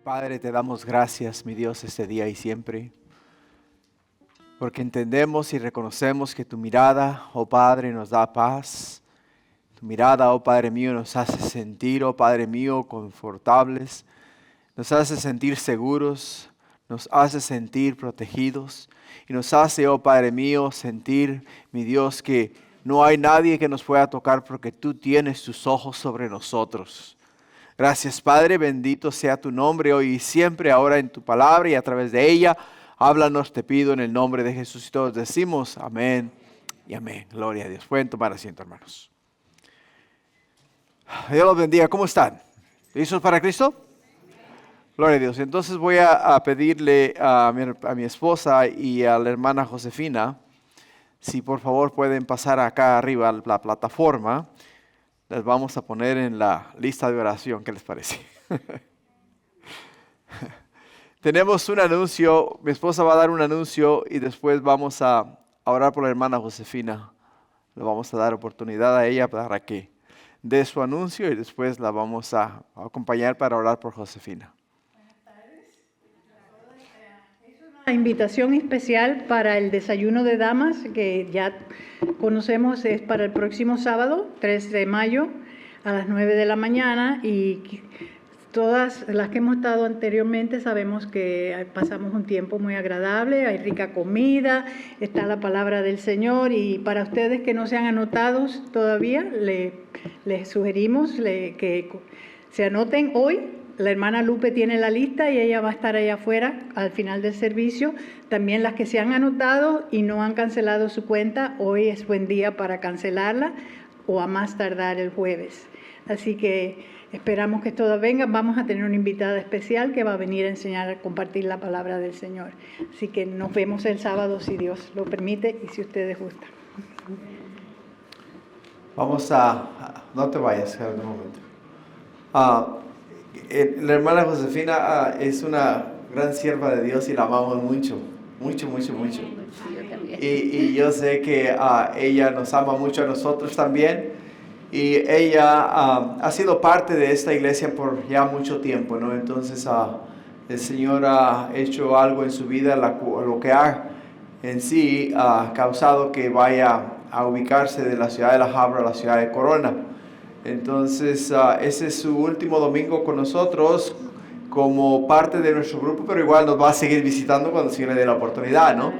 Padre, te damos gracias, mi Dios, este día y siempre, porque entendemos y reconocemos que tu mirada, oh Padre, nos da paz. Tu mirada, oh Padre mío, nos hace sentir, oh Padre mío, confortables, nos hace sentir seguros, nos hace sentir protegidos y nos hace, oh Padre mío, sentir, mi Dios, que no hay nadie que nos pueda tocar porque tú tienes tus ojos sobre nosotros. Gracias, Padre, bendito sea tu nombre hoy y siempre, ahora en tu palabra y a través de ella. Háblanos, te pido, en el nombre de Jesús y todos decimos amén y amén. Gloria a Dios. Pueden tomar asiento, hermanos. Dios los bendiga. ¿Cómo están? ¿Listos para Cristo? Gloria a Dios. Entonces voy a pedirle a mi esposa y a la hermana Josefina, si por favor pueden pasar acá arriba a la plataforma. Las vamos a poner en la lista de oración. ¿Qué les parece? Tenemos un anuncio. Mi esposa va a dar un anuncio y después vamos a orar por la hermana Josefina. Le vamos a dar oportunidad a ella para que dé su anuncio y después la vamos a acompañar para orar por Josefina. Buenas tardes. Es una invitación especial para el desayuno de damas que ya conocemos, es para el próximo sábado, 3 de mayo, a las 9 de la mañana, y todas las que hemos estado anteriormente sabemos que pasamos un tiempo muy agradable, hay rica comida, está la palabra del Señor, y para ustedes que no se han anotado todavía, les sugerimos que se anoten hoy. La hermana Lupe tiene la lista y ella va a estar allá afuera al final del servicio. También las que se han anotado y no han cancelado su cuenta, hoy es buen día para cancelarla o a más tardar el jueves. Así que esperamos que todas vengan. Vamos a tener una invitada especial que va a venir a enseñar, a compartir la palabra del Señor. Así que nos vemos el sábado si Dios lo permite y si ustedes gustan. Vamos no te vayas, en un momento. La hermana Josefina es una gran sierva de Dios y la amamos mucho. Y yo sé que ella nos ama mucho a nosotros también. Y ella ha sido parte de esta iglesia por ya mucho tiempo, ¿no? Entonces el Señor ha hecho algo en su vida, lo que ha en sí causado que vaya a ubicarse de la ciudad de La Habra a la ciudad de Corona. Entonces, ese es su último domingo con nosotros como parte de nuestro grupo, pero igual nos va a seguir visitando cuando se le dé la oportunidad, ¿no?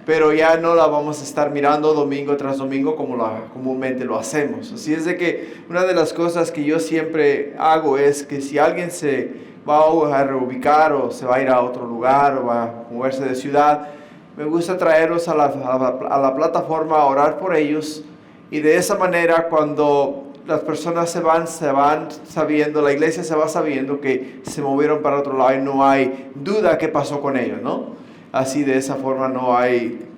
Pero ya no la vamos a estar mirando domingo tras domingo como comúnmente lo hacemos. Así es de que una de las cosas que yo siempre hago es que si alguien se va a reubicar o se va a ir a otro lugar o va a moverse de ciudad, me gusta traerlos a la plataforma a orar por ellos, y de esa manera cuando las personas se van sabiendo, la iglesia se va sabiendo que se movieron para otro lado y no hay duda qué pasó con ellos, ¿no? Así de esa forma no hay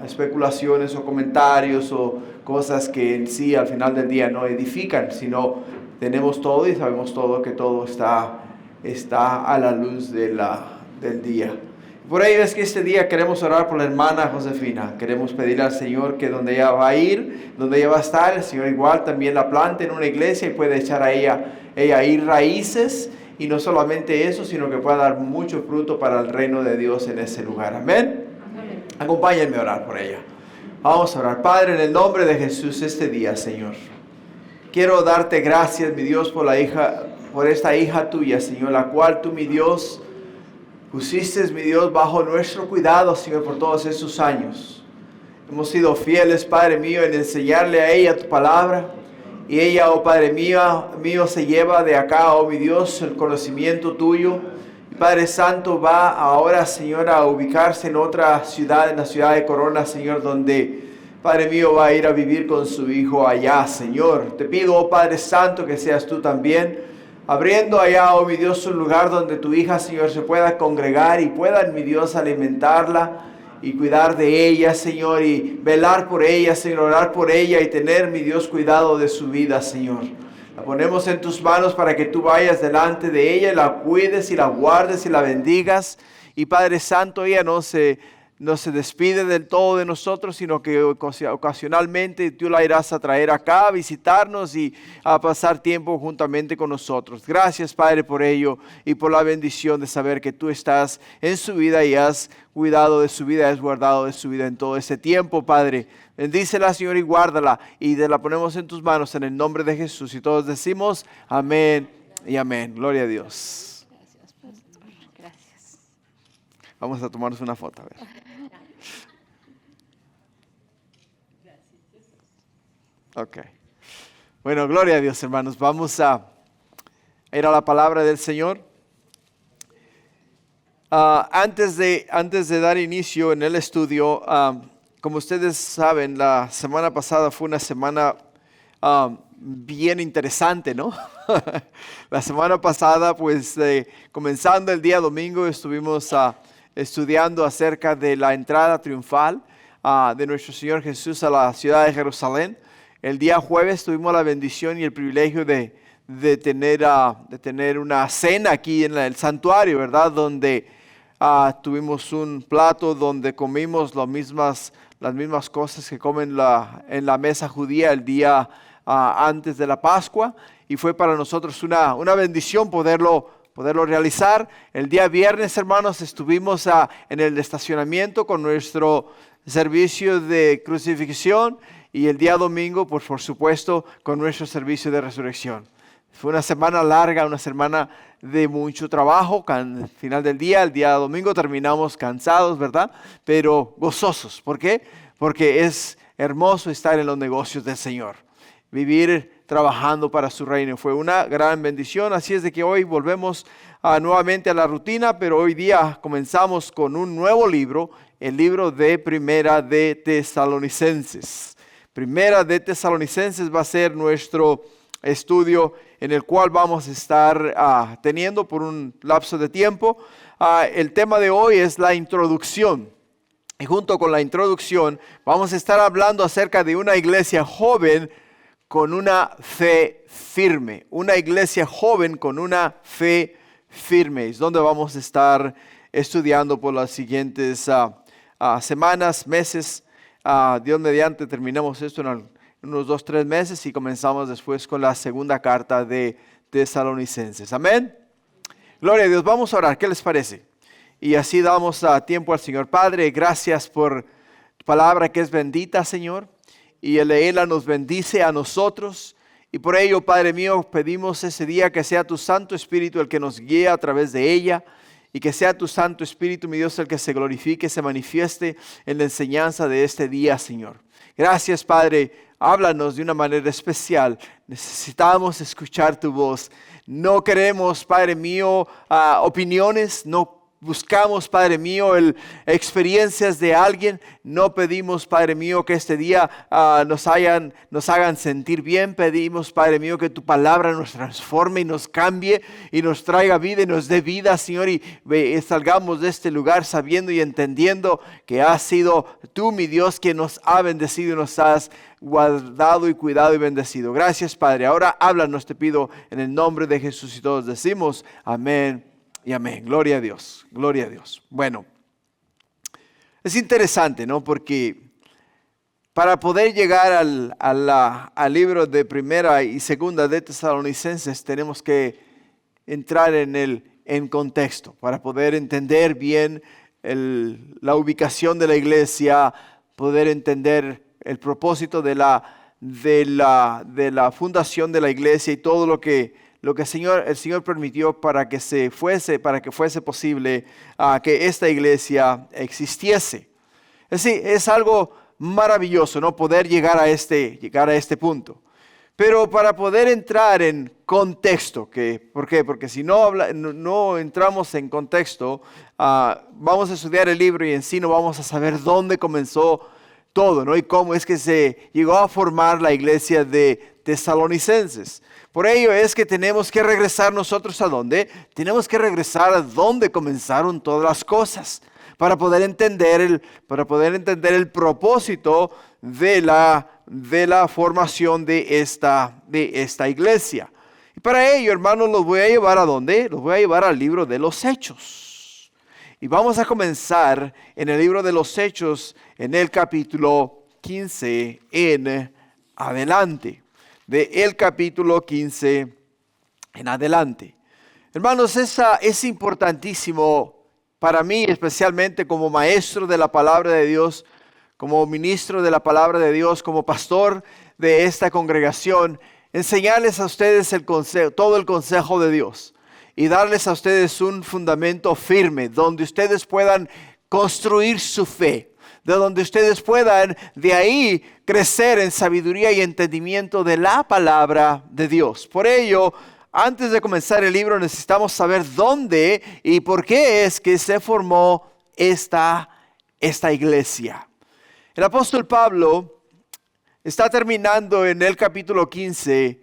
especulaciones o comentarios o cosas que en sí al final del día no edifican, sino tenemos todo y sabemos todo, que todo está a la luz del día. Por ello es que este día queremos orar por la hermana Josefina. Queremos pedirle al Señor que donde ella va a ir, donde ella va a estar, el Señor igual también la plante en una iglesia y puede echar a ella ahí raíces. Y no solamente eso, sino que pueda dar mucho fruto para el reino de Dios en ese lugar. Amén. Amén. Acompáñenme a orar por ella. Vamos a orar. Padre, en el nombre de Jesús, este día, Señor, quiero darte gracias, mi Dios, por esta hija tuya, Señor, la cual tú, mi Dios, pusiste, mi Dios, bajo nuestro cuidado, Señor, por todos estos años. Hemos sido fieles, Padre mío, en enseñarle a ella tu palabra. Y ella, oh Padre mío, se lleva de acá, oh mi Dios, el conocimiento tuyo. Y Padre Santo va ahora, Señor, a ubicarse en otra ciudad, en la ciudad de Corona, Señor, donde, Padre mío, va a ir a vivir con su hijo allá, Señor. Te pido, oh Padre Santo, que seas tú también abriendo allá, oh mi Dios, un lugar donde tu hija, Señor, se pueda congregar y puedan, mi Dios, alimentarla y cuidar de ella, Señor, y velar por ella, Señor, orar por ella y tener, mi Dios, cuidado de su vida, Señor. La ponemos en tus manos para que tú vayas delante de ella y la cuides y la guardes y la bendigas. Y Padre Santo, ella no se no se despide del todo de nosotros, sino que ocasionalmente tú la irás a traer acá, a visitarnos y a pasar tiempo juntamente con nosotros. Gracias, Padre, por ello y por la bendición de saber que tú estás en su vida y has cuidado de su vida, has guardado de su vida en todo ese tiempo, Padre. Bendícela, Señor, y guárdala, y te la ponemos en tus manos en el nombre de Jesús. Y todos decimos amén y amén. Gloria a Dios. Gracias, pastor. Gracias. Vamos a tomarnos una foto, a ver. Ok. Bueno, gloria a Dios, hermanos. Vamos a ir a la palabra del Señor. Antes de dar inicio en el estudio, como ustedes saben, la semana pasada fue una semana bien interesante, ¿no? La semana pasada, pues, comenzando el día domingo, estuvimos estudiando acerca de la entrada triunfal de nuestro Señor Jesús a la ciudad de Jerusalén. El día jueves tuvimos la bendición y el privilegio de tener una cena aquí en el santuario, ¿verdad? Donde tuvimos un plato donde comimos las mismas cosas que comen en la mesa judía el día antes de la Pascua. Y fue para nosotros una bendición poderlo realizar. El día viernes, hermanos, estuvimos en el estacionamiento con nuestro servicio de crucifixión. Y el día domingo, pues por supuesto, con nuestro servicio de resurrección. Fue una semana larga, una semana de mucho trabajo. Al final del día, el día domingo, terminamos cansados, ¿verdad? Pero gozosos. ¿Por qué? Porque es hermoso estar en los negocios del Señor. Vivir trabajando para su reino. Fue una gran bendición. Así es de que hoy volvemos nuevamente a la rutina, pero hoy día comenzamos con un nuevo libro, el libro de Primera de Tesalonicenses. Primera de Tesalonicenses va a ser nuestro estudio en el cual vamos a estar teniendo por un lapso de tiempo. El tema de hoy es la introducción. Y junto con la introducción vamos a estar hablando acerca de una iglesia joven con una fe firme. Una iglesia joven con una fe firme. Es donde vamos a estar estudiando por las siguientes semanas, meses. Dios mediante terminamos esto en unos 2-3 meses y comenzamos después con la segunda carta de Tesalonicenses. Amén. Gloria a Dios. Vamos a orar. ¿Qué les parece? Y así damos tiempo al Señor. Padre, gracias por tu palabra que es bendita, Señor. Y el leerla nos bendice a nosotros. Y por ello, Padre mío, pedimos ese día que sea tu Santo Espíritu el que nos guíe a través de ella. Y que sea tu Santo Espíritu, mi Dios, el que se glorifique, se manifieste en la enseñanza de este día, Señor. Gracias, Padre. Háblanos de una manera especial. Necesitamos escuchar tu voz. No queremos, Padre mío, opiniones. No buscamos, Padre mío, experiencias de alguien. No pedimos, Padre mío, que este día nos hagan sentir bien. Pedimos, Padre mío, que tu palabra nos transforme y nos cambie y nos traiga vida y nos dé vida, Señor. Y salgamos de este lugar sabiendo y entendiendo que has sido tú, mi Dios, quien nos ha bendecido y nos has guardado y cuidado y bendecido. Gracias, Padre. Ahora háblanos, te pido, en el nombre de Jesús, y todos decimos amén y amén. Gloria a Dios, gloria a Dios. Bueno, es interesante, ¿no? Porque para poder llegar al libro de Primera y Segunda de Tesalonicenses tenemos que entrar en contexto para poder entender bien la ubicación de la iglesia, poder entender el propósito de la fundación de la iglesia y todo lo que el Señor permitió para que fuese posible que esta iglesia existiese. Es algo maravilloso, ¿no? Poder llegar a este punto. Pero para poder entrar en contexto, ¿por qué? Porque si no entramos en contexto, vamos a estudiar el libro y en sí no vamos a saber dónde comenzó todo, ¿no? Y cómo es que se llegó a formar la iglesia de Tesalonicenses. Por ello es que tenemos que regresar nosotros ¿a dónde? Tenemos que regresar a donde comenzaron todas las cosas para poder entender el propósito de la formación de esta iglesia. Y para ello, hermanos, los voy a llevar ¿a dónde? Los voy a llevar al libro de los Hechos. Y vamos a comenzar en el libro de los Hechos, en el capítulo 15 en adelante. De el capítulo 15 en adelante. Hermanos, es importantísimo para mí, especialmente como maestro de la palabra de Dios, como ministro de la palabra de Dios, como pastor de esta congregación, enseñarles a ustedes todo el consejo de Dios y darles a ustedes un fundamento firme donde ustedes puedan construir su fe, de donde ustedes puedan de ahí crecer en sabiduría y entendimiento de la palabra de Dios. Por ello, antes de comenzar el libro necesitamos saber dónde y por qué es que se formó esta iglesia. El apóstol Pablo está terminando en el capítulo 15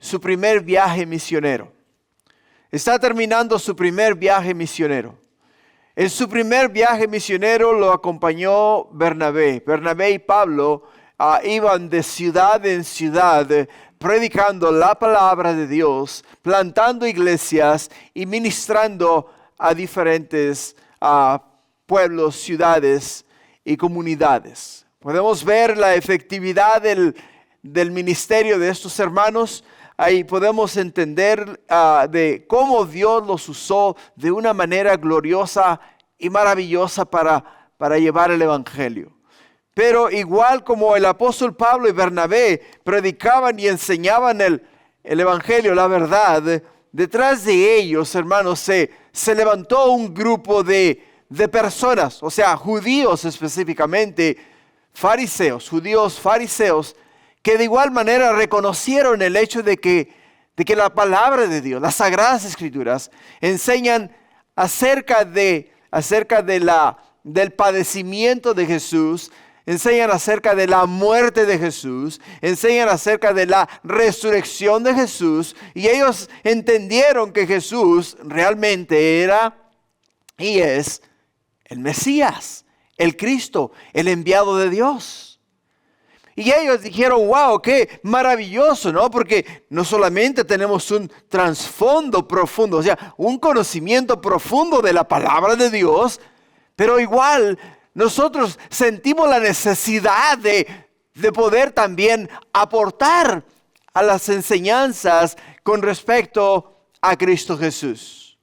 su primer viaje misionero. Está terminando su primer viaje misionero. En su primer viaje misionero lo acompañó Bernabé. Bernabé y Pablo iban de ciudad en ciudad predicando la palabra de Dios, plantando iglesias y ministrando a diferentes pueblos, ciudades y comunidades. Podemos ver la efectividad del ministerio de estos hermanos. Ahí podemos entender de cómo Dios los usó de una manera gloriosa y maravillosa para llevar el evangelio. Pero igual como el apóstol Pablo y Bernabé predicaban y enseñaban el evangelio, la verdad, detrás de ellos, hermanos, se levantó un grupo de personas, o sea, judíos específicamente, judíos fariseos, que de igual manera reconocieron el hecho de que la palabra de Dios, las Sagradas Escrituras, enseñan acerca del padecimiento de Jesús, enseñan acerca de la muerte de Jesús, enseñan acerca de la resurrección de Jesús, y ellos entendieron que Jesús realmente era y es el Mesías, el Cristo, el enviado de Dios. Y ellos dijeron, wow, qué maravilloso, ¿no? Porque no solamente tenemos un trasfondo profundo, o sea, un conocimiento profundo de la palabra de Dios, pero igual nosotros sentimos la necesidad de poder también aportar a las enseñanzas con respecto a Cristo Jesús.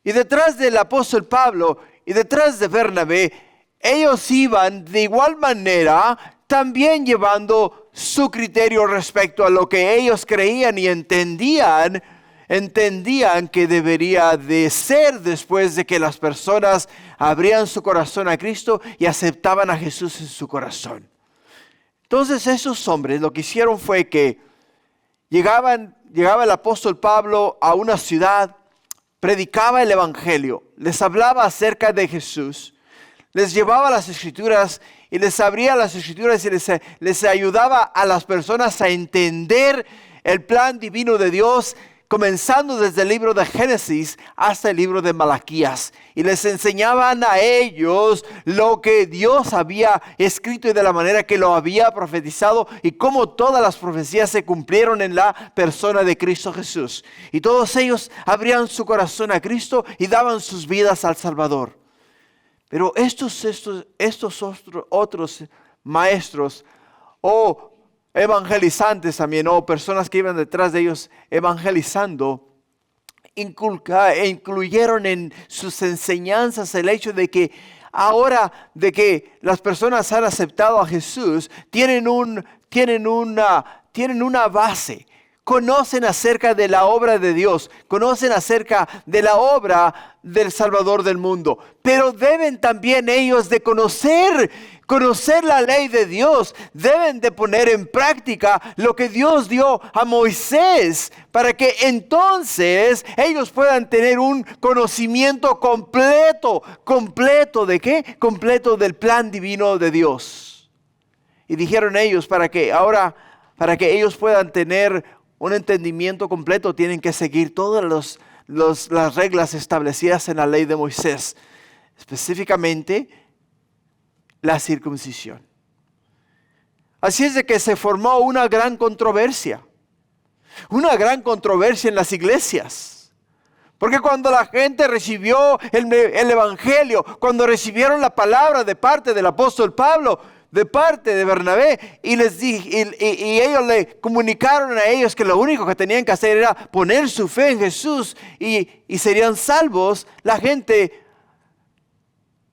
Y detrás del apóstol Pablo y detrás de Bernabé, ellos iban de igual manera también llevando su criterio respecto a lo que ellos creían y entendían que debería de ser después de que las personas abrían su corazón a Cristo y aceptaban a Jesús en su corazón. Entonces esos hombres lo que hicieron fue que llegaba el apóstol Pablo a una ciudad, predicaba el evangelio, les hablaba acerca de Jesús, les llevaba las escrituras y les abría las escrituras y les ayudaba a las personas a entender el plan divino de Dios, comenzando desde el libro de Génesis hasta el libro de Malaquías. Y les enseñaban a ellos lo que Dios había escrito y de la manera que lo había profetizado y cómo todas las profecías se cumplieron en la persona de Cristo Jesús. Y todos ellos abrían su corazón a Cristo y daban sus vidas al Salvador. Pero estos otros maestros o evangelizantes también, o personas que iban detrás de ellos evangelizando, incluyeron en sus enseñanzas el hecho de que ahora de que las personas han aceptado a Jesús, tienen una base. Conocen acerca de la obra de Dios, conocen acerca de la obra del Salvador del mundo, pero deben también ellos de conocer la ley de Dios, deben de poner en práctica lo que Dios dio a Moisés, para que entonces ellos puedan tener un conocimiento completo ¿de qué? Completo del plan divino de Dios. Y dijeron ellos, para que ellos puedan tener un entendimiento completo, tienen que seguir todas las reglas establecidas en la ley de Moisés, específicamente la circuncisión. Así es de que se formó una gran controversia en las iglesias, Porque cuando la gente recibió el Evangelio, cuando recibieron la palabra de parte del apóstol Pablo, de parte de Bernabé, y ellos le comunicaron a ellos que lo único que tenían que hacer era poner su fe en Jesús y serían salvos, la gente,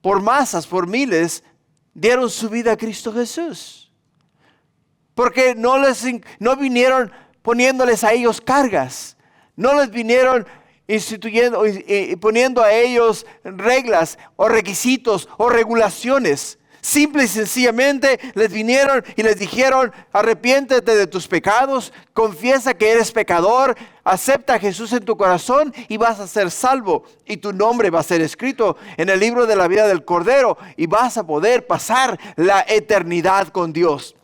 por masas, por miles, dieron su vida a Cristo Jesús. Porque no vinieron poniéndoles a ellos cargas, no les vinieron instituyendo y poniendo a ellos reglas o requisitos o regulaciones. Simple y sencillamente les vinieron y les dijeron: arrepiéntete de tus pecados, confiesa que eres pecador, acepta a Jesús en tu corazón y vas a ser salvo. Y tu nombre va a ser escrito en el libro de la vida del Cordero y vas a poder pasar la eternidad con Dios.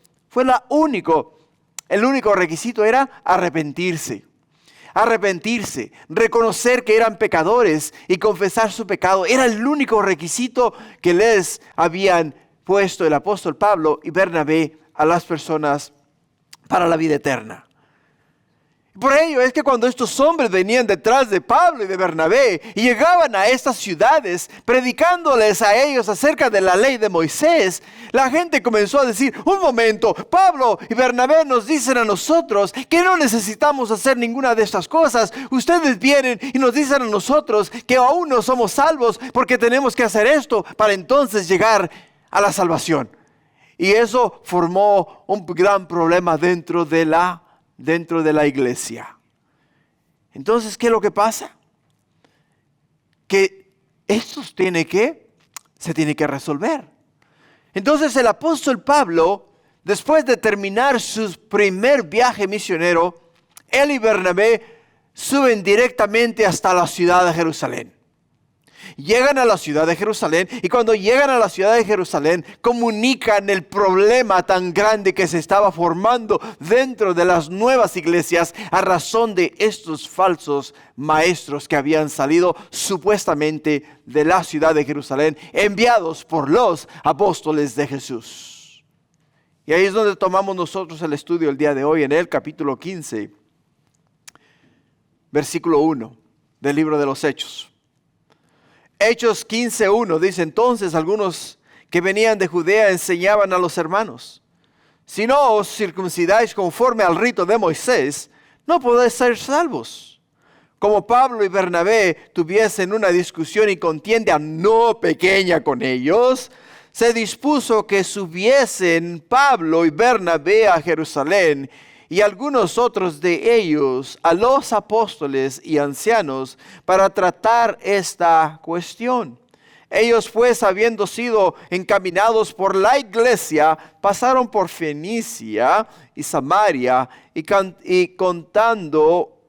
El único requisito era arrepentirse. Arrepentirse, reconocer que eran pecadores y confesar su pecado. Era el único requisito que les habían puesto el apóstol Pablo y Bernabé a las personas para la vida eterna. Por ello es que cuando estos hombres venían detrás de Pablo y de Bernabé y llegaban a estas ciudades predicándoles a ellos acerca de la ley de Moisés, la gente comenzó a decir: un momento, Pablo y Bernabé nos dicen a nosotros que no necesitamos hacer ninguna de estas cosas. Ustedes vienen y nos dicen a nosotros que aún no somos salvos porque tenemos que hacer esto para entonces llegar a la salvación. Y eso formó un gran problema dentro de la iglesia. Entonces, ¿qué es lo que pasa? Que esto se tiene que resolver. Entonces el apóstol Pablo, después de terminar su primer viaje misionero, él y Bernabé suben directamente hasta la ciudad de Jerusalén. Llegan a la ciudad de Jerusalén y cuando llegan a la ciudad de Jerusalén comunican el problema tan grande que se estaba formando dentro de las nuevas iglesias a razón de estos falsos maestros que habían salido supuestamente de la ciudad de Jerusalén, enviados por los apóstoles de Jesús. Y ahí es donde tomamos nosotros el estudio el día de hoy, en el capítulo 15, versículo 1 del libro de los Hechos. Hechos 15:1 dice: entonces algunos que venían de Judea enseñaban a los hermanos: si no os circuncidáis conforme al rito de Moisés, no podéis ser salvos. Como Pablo y Bernabé tuviesen una discusión y contienda no pequeña con ellos, se dispuso que subiesen Pablo y Bernabé a Jerusalén y algunos otros de ellos a los apóstoles y ancianos para tratar esta cuestión. Ellos pues, habiendo sido encaminados por la iglesia, pasaron por Fenicia y Samaria y contando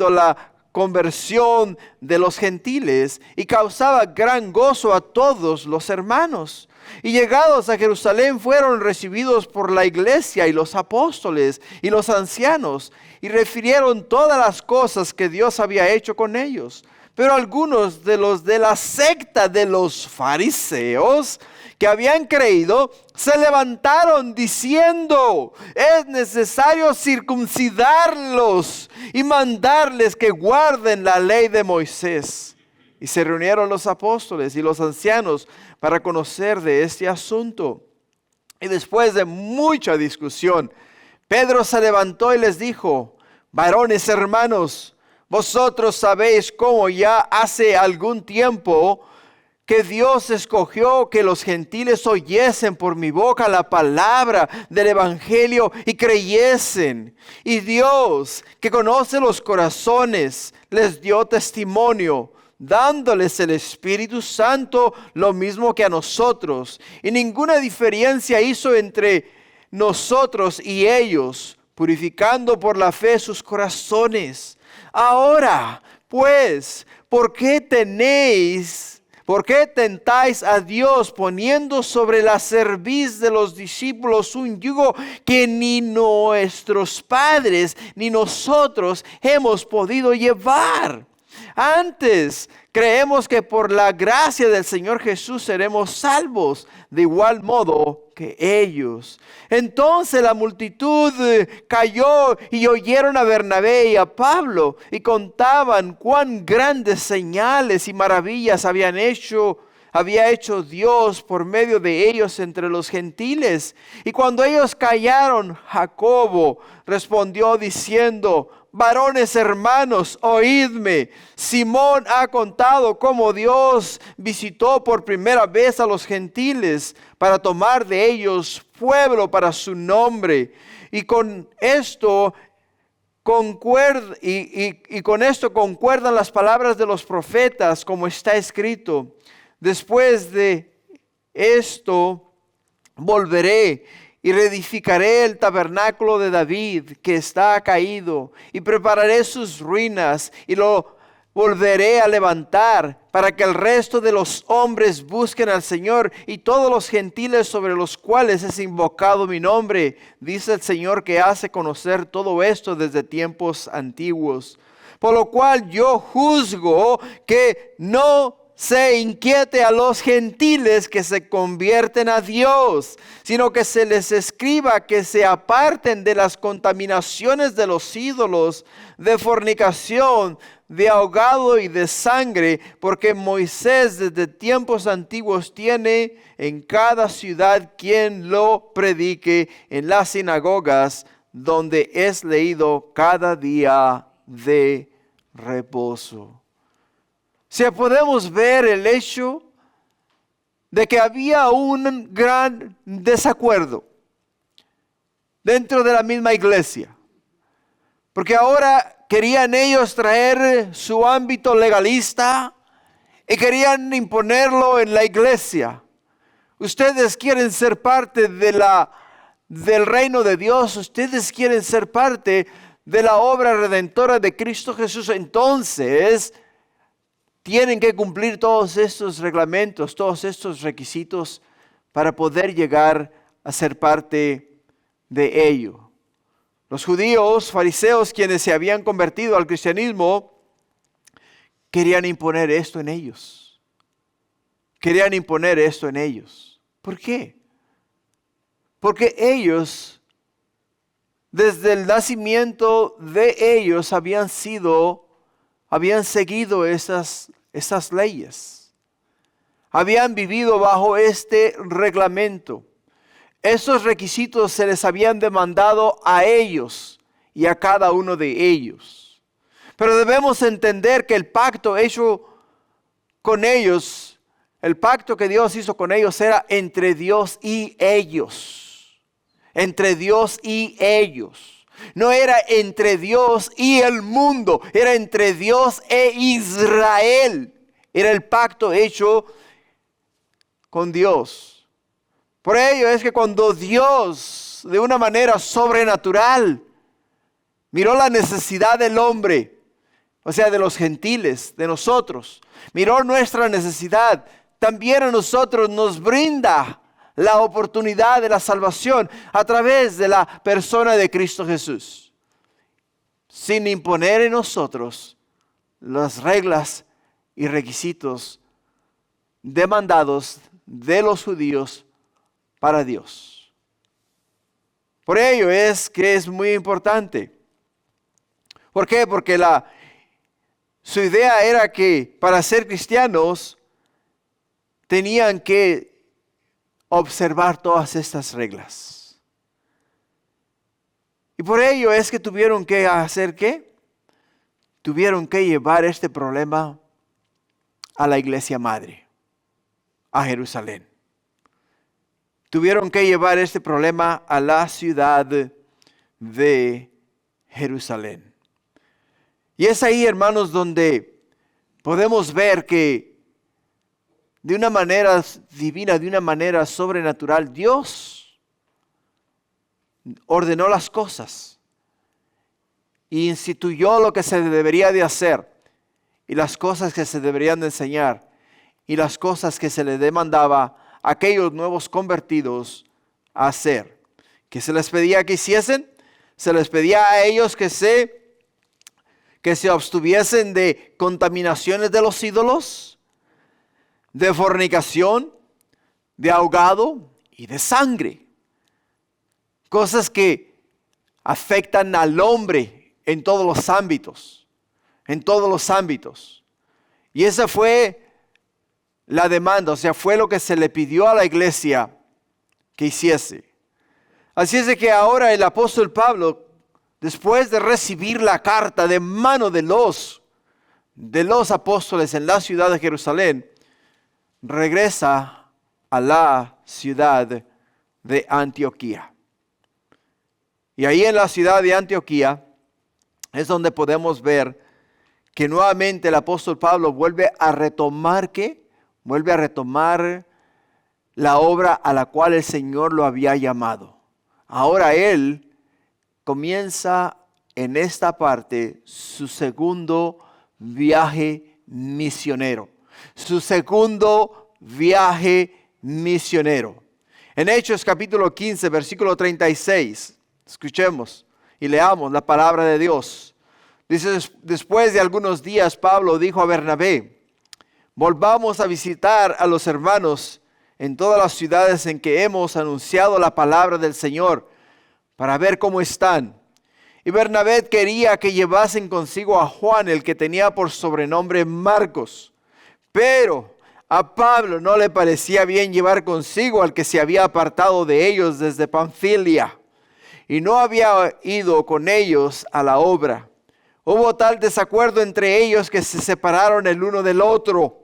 la conversión de los gentiles, y causaba gran gozo a todos los hermanos. Y llegados a Jerusalén fueron recibidos por la iglesia y los apóstoles y los ancianos, y refirieron todas las cosas que Dios había hecho con ellos. Pero algunos de los de la secta de los fariseos que habían creído se levantaron diciendo: es necesario circuncidarlos y mandarles que guarden la ley de Moisés. Y se reunieron los apóstoles y los ancianos para conocer de este asunto. Y después de mucha discusión, Pedro se levantó y les dijo: varones hermanos, vosotros sabéis cómo ya hace algún tiempo que Dios escogió que los gentiles oyesen por mi boca la palabra del evangelio y creyesen. Y Dios, que conoce los corazones, les dio testimonio, dándoles el Espíritu Santo lo mismo que a nosotros. Y ninguna diferencia hizo entre nosotros y ellos, purificando por la fe sus corazones. Ahora, pues, ¿por qué tentáis a Dios poniendo sobre la cerviz de los discípulos un yugo que ni nuestros padres ni nosotros hemos podido llevar? Antes, creemos que por la gracia del Señor Jesús seremos salvos de igual modo que ellos. Entonces la multitud cayó y oyeron a Bernabé y a Pablo y contaban cuán grandes señales y maravillas había hecho Dios por medio de ellos entre los gentiles. Y cuando ellos callaron, Jacobo respondió diciendo: varones hermanos, oídme. Simón ha contado cómo Dios visitó por primera vez a los gentiles para tomar de ellos pueblo para su nombre. Y con esto concuerdan las palabras de los profetas, como está escrito: después de esto volveré y reedificaré el tabernáculo de David que está caído, y prepararé sus ruinas y lo volveré a levantar, para que el resto de los hombres busquen al Señor y todos los gentiles sobre los cuales es invocado mi nombre, dice el Señor, que hace conocer todo esto desde tiempos antiguos. Por lo cual yo juzgo que no se inquiete a los gentiles que se convierten a Dios, sino que se les escriba que se aparten de las contaminaciones de los ídolos, de fornicación, de ahogado y de sangre, porque Moisés desde tiempos antiguos tiene en cada ciudad quien lo predique en las sinagogas, donde es leído cada día de reposo. O sea, podemos ver el hecho de que había un gran desacuerdo dentro de la misma iglesia. Porque ahora querían ellos traer su ámbito legalista y querían imponerlo en la iglesia. Ustedes quieren ser parte del reino de Dios. Ustedes quieren ser parte de la obra redentora de Cristo Jesús. Entonces tienen que cumplir todos estos reglamentos, todos estos requisitos para poder llegar a ser parte de ello. Los judíos, fariseos, quienes se habían convertido al cristianismo, querían imponer esto en ellos. Querían imponer esto en ellos. ¿Por qué? Porque ellos, desde el nacimiento de ellos, habían seguido esas leyes. Habían vivido bajo este reglamento. Esos requisitos se les habían demandado a ellos y a cada uno de ellos. Pero debemos entender que el pacto hecho con ellos, el pacto que Dios hizo con ellos era entre Dios y ellos. Entre Dios y ellos. No era entre Dios y el mundo, era entre Dios e Israel. Era el pacto hecho con Dios. Por ello es que cuando Dios, de una manera sobrenatural, miró la necesidad del hombre, o sea, de los gentiles, de nosotros, miró nuestra necesidad, también a nosotros nos brinda la oportunidad de la salvación a través de la persona de Cristo Jesús, sin imponer en nosotros las reglas y requisitos demandados de los judíos para Dios. Por ello es que es muy importante. ¿Por qué? Porque su idea era que para ser cristianos tenían que observar todas estas reglas. Y por ello es que tuvieron que hacer ¿qué? Tuvieron que llevar este problema a la iglesia madre, a Jerusalén. Tuvieron que llevar este problema a la ciudad de Jerusalén. Y es ahí, hermanos, donde podemos ver que de una manera divina, de una manera sobrenatural, Dios ordenó las cosas y instituyó lo que se debería de hacer y las cosas que se deberían de enseñar y las cosas que se les demandaba a aquellos nuevos convertidos a hacer. ¿Qué se les pedía que hiciesen? Se les pedía a ellos que que se abstuviesen de contaminaciones de los ídolos, de fornicación, de ahogado y de sangre. Cosas que afectan al hombre en todos los ámbitos, en todos los ámbitos. Y esa fue la demanda, o sea, fue lo que se le pidió a la iglesia que hiciese. Así es de que ahora el apóstol Pablo, después de recibir la carta de mano de los apóstoles en la ciudad de Jerusalén, regresa a la ciudad de Antioquía. Y ahí en la ciudad de Antioquía es donde podemos ver que nuevamente el apóstol Pablo vuelve a retomar la obra a la cual el Señor lo había llamado. Ahora él comienza en esta parte su segundo viaje misionero. Su segundo viaje misionero. En Hechos capítulo 15, versículo 36, escuchemos y leamos la palabra de Dios. Dice, después de algunos días Pablo dijo a Bernabé, volvamos a visitar a los hermanos en todas las ciudades en que hemos anunciado la palabra del Señor, para ver cómo están. Y Bernabé quería que llevasen consigo a Juan, el que tenía por sobrenombre Marcos. Pero a Pablo no le parecía bien llevar consigo al que se había apartado de ellos desde Panfilia, y no había ido con ellos a la obra. Hubo tal desacuerdo entre ellos que se separaron el uno del otro.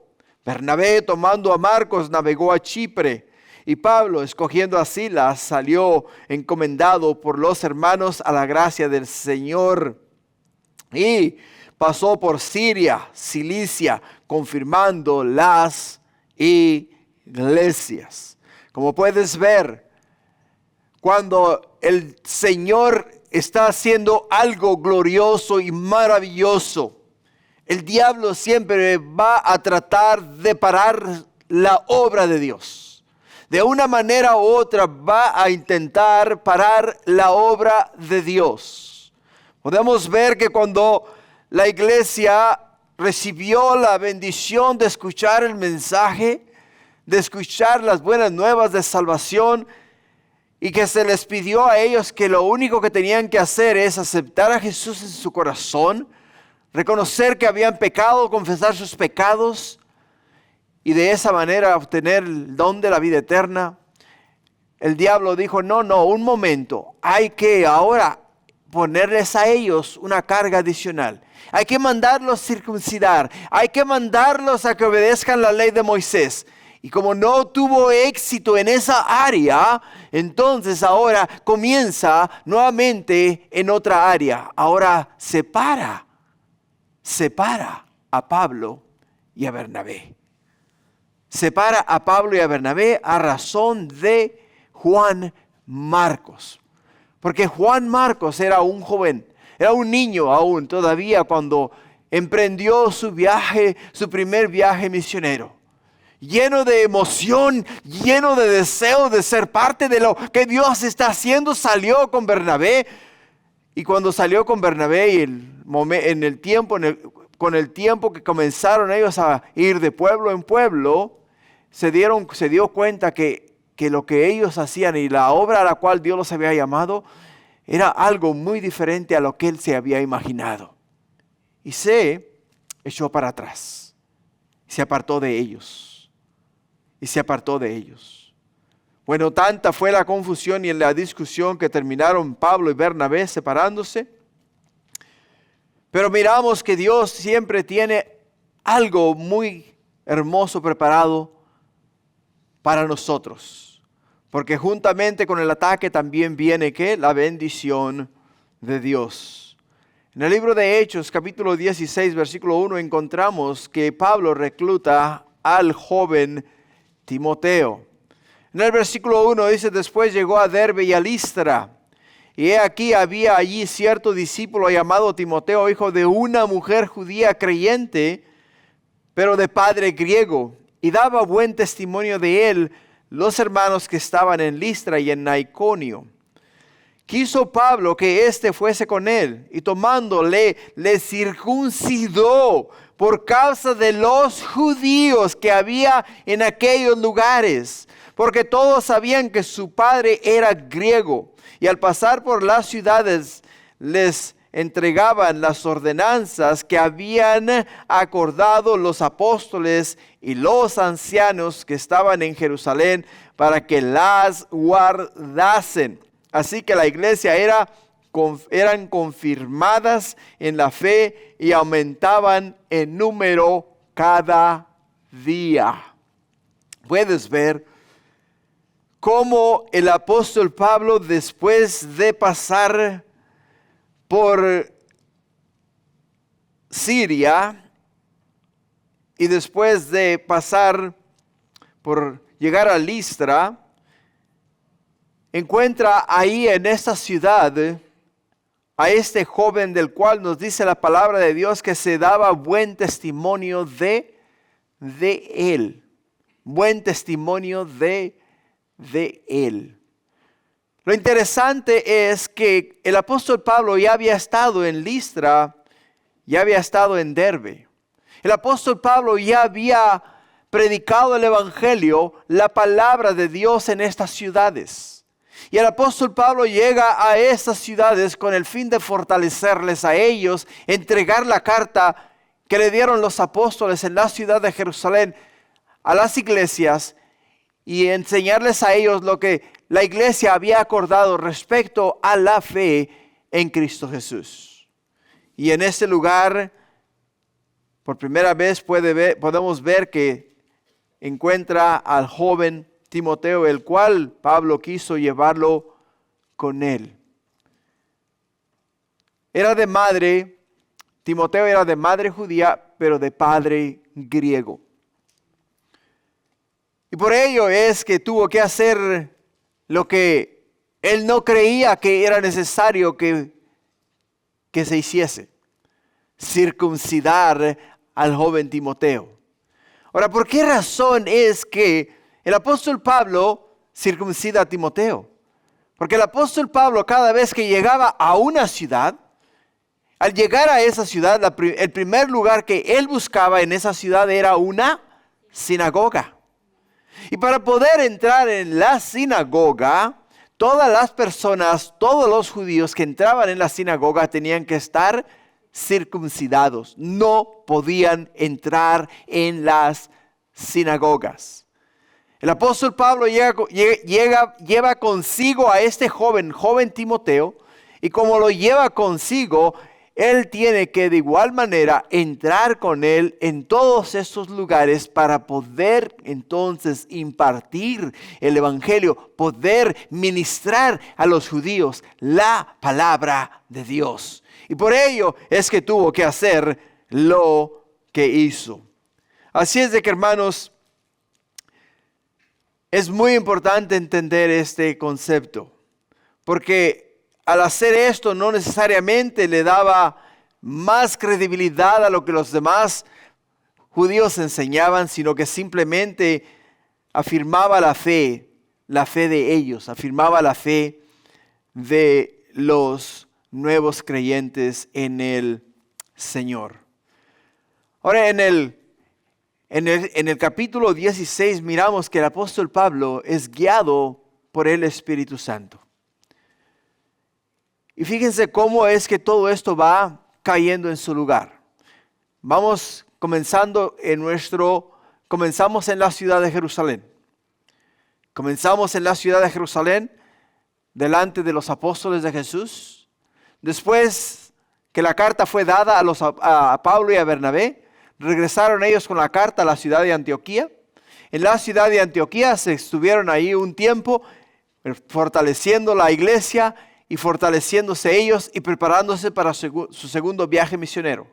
Bernabé, tomando a Marcos, navegó a Chipre, y Pablo, escogiendo a Silas, salió encomendado por los hermanos a la gracia del Señor. Y pasó por Siria, Cilicia, confirmando las iglesias. Como puedes ver, cuando el Señor está haciendo algo glorioso y maravilloso, el diablo siempre va a tratar de parar la obra de Dios. De una manera u otra va a intentar parar la obra de Dios. Podemos ver que cuando la iglesia recibió la bendición de escuchar el mensaje, de escuchar las buenas nuevas de salvación, y que se les pidió a ellos que lo único que tenían que hacer es aceptar a Jesús en su corazón, reconocer que habían pecado, confesar sus pecados y de esa manera obtener el don de la vida eterna. El diablo dijo, no, un momento, hay que ahora ponerles a ellos una carga adicional. Hay que mandarlos circuncidar, hay que mandarlos a que obedezcan la ley de Moisés. Y como no tuvo éxito en esa área, entonces ahora comienza nuevamente en otra área. Ahora separa a Pablo y a Bernabé. Separa a Pablo y a Bernabé a razón de Juan Marcos. Porque Juan Marcos era un joven, era un niño aún todavía cuando emprendió su primer viaje misionero. Lleno de emoción, lleno de deseo de ser parte de lo que Dios está haciendo, salió con Bernabé. Y cuando salió con Bernabé, con el tiempo que comenzaron ellos a ir de pueblo en pueblo, se dio cuenta que lo que ellos hacían y la obra a la cual Dios los había llamado era algo muy diferente a lo que él se había imaginado. Y se echó para atrás, se apartó de ellos. Bueno, tanta fue la confusión y la discusión que terminaron Pablo y Bernabé separándose. Pero miramos que Dios siempre tiene algo muy hermoso preparado para nosotros. Porque juntamente con el ataque también viene ¿qué? La bendición de Dios. En el libro de Hechos, capítulo 16, versículo 1, encontramos que Pablo recluta al joven Timoteo. En el versículo 1 dice, después llegó a Derbe y a Listra, y he aquí había allí cierto discípulo llamado Timoteo, hijo de una mujer judía creyente, pero de padre griego, y daba buen testimonio de él los hermanos que estaban en Listra y en Iconio. quiso Pablo que éste fuese con él, y tomándole, le circuncidó por causa de los judíos que había en aquellos lugares, porque todos sabían que su padre era griego, y al pasar por las ciudades les entregaban las ordenanzas que habían acordado los apóstoles y los ancianos que estaban en Jerusalén para que las guardasen. Así que la iglesia eran confirmadas en la fe y aumentaban en número cada día. Puedes ver cómo el apóstol Pablo, después de pasar por Siria y después de pasar por llegar a Listra, encuentra ahí en esta ciudad a este joven del cual nos dice la palabra de Dios que se daba buen testimonio de él. Buen testimonio de él. Lo interesante es que el apóstol Pablo ya había estado en Listra, ya había estado en Derbe. El apóstol Pablo ya había predicado el evangelio, la palabra de Dios en estas ciudades. Y el apóstol Pablo llega a estas ciudades con el fin de fortalecerles a ellos, entregar la carta que le dieron los apóstoles en la ciudad de Jerusalén a las iglesias y enseñarles a ellos lo que la iglesia había acordado respecto a la fe en Cristo Jesús. Y en este lugar, por primera vez podemos ver que encuentra al joven Timoteo, el cual Pablo quiso llevarlo con él. Timoteo era de madre judía, pero de padre griego. Y por ello es que tuvo que hacer lo que él no creía que era necesario que se hiciese: circuncidar al joven Timoteo. Ahora, ¿por qué razón es que el apóstol Pablo circuncida a Timoteo? Porque el apóstol Pablo, cada vez que llegaba a una ciudad, al llegar a esa ciudad, el primer lugar que él buscaba en esa ciudad era una sinagoga. Y para poder entrar en la sinagoga, todas las personas, todos los judíos que entraban en la sinagoga tenían que estar circuncidados. No podían entrar en las sinagogas. El apóstol Pablo lleva consigo a este joven Timoteo, y como lo lleva consigo, él tiene que de igual manera entrar con él en todos estos lugares para poder entonces impartir el evangelio, poder ministrar a los judíos la palabra de Dios. Y por ello es que tuvo que hacer lo que hizo. Así es de que, hermanos, es muy importante entender este concepto, porque al hacer esto no necesariamente le daba más credibilidad a lo que los demás judíos enseñaban, sino que simplemente afirmaba la fe de ellos, afirmaba la fe de los nuevos creyentes en el Señor. Ahora, en el capítulo 16 miramos que el apóstol Pablo es guiado por el Espíritu Santo. Y fíjense cómo es que todo esto va cayendo en su lugar. Comenzamos en la ciudad de Jerusalén. Comenzamos en la ciudad de Jerusalén, delante de los apóstoles de Jesús. Después que la carta fue dada a Pablo y a Bernabé, regresaron ellos con la carta a la ciudad de Antioquía. En la ciudad de Antioquía se estuvieron ahí un tiempo fortaleciendo la iglesia y fortaleciéndose ellos y preparándose para su segundo viaje misionero.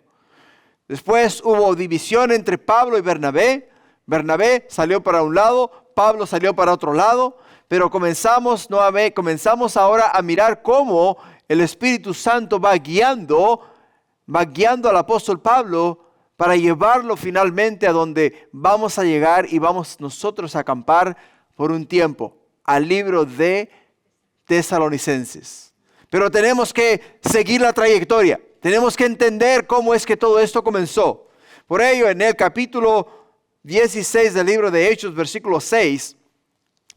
Después hubo división entre Pablo y Bernabé. Bernabé salió para un lado, Pablo salió para otro lado, pero comenzamos ahora a mirar cómo el Espíritu Santo va guiando al apóstol Pablo para llevarlo finalmente a donde vamos a llegar y vamos nosotros a acampar por un tiempo, al libro de Tesalonicenses. Pero tenemos que seguir la trayectoria. Tenemos que entender cómo es que todo esto comenzó. Por ello, en el capítulo 16 del libro de Hechos, versículo 6,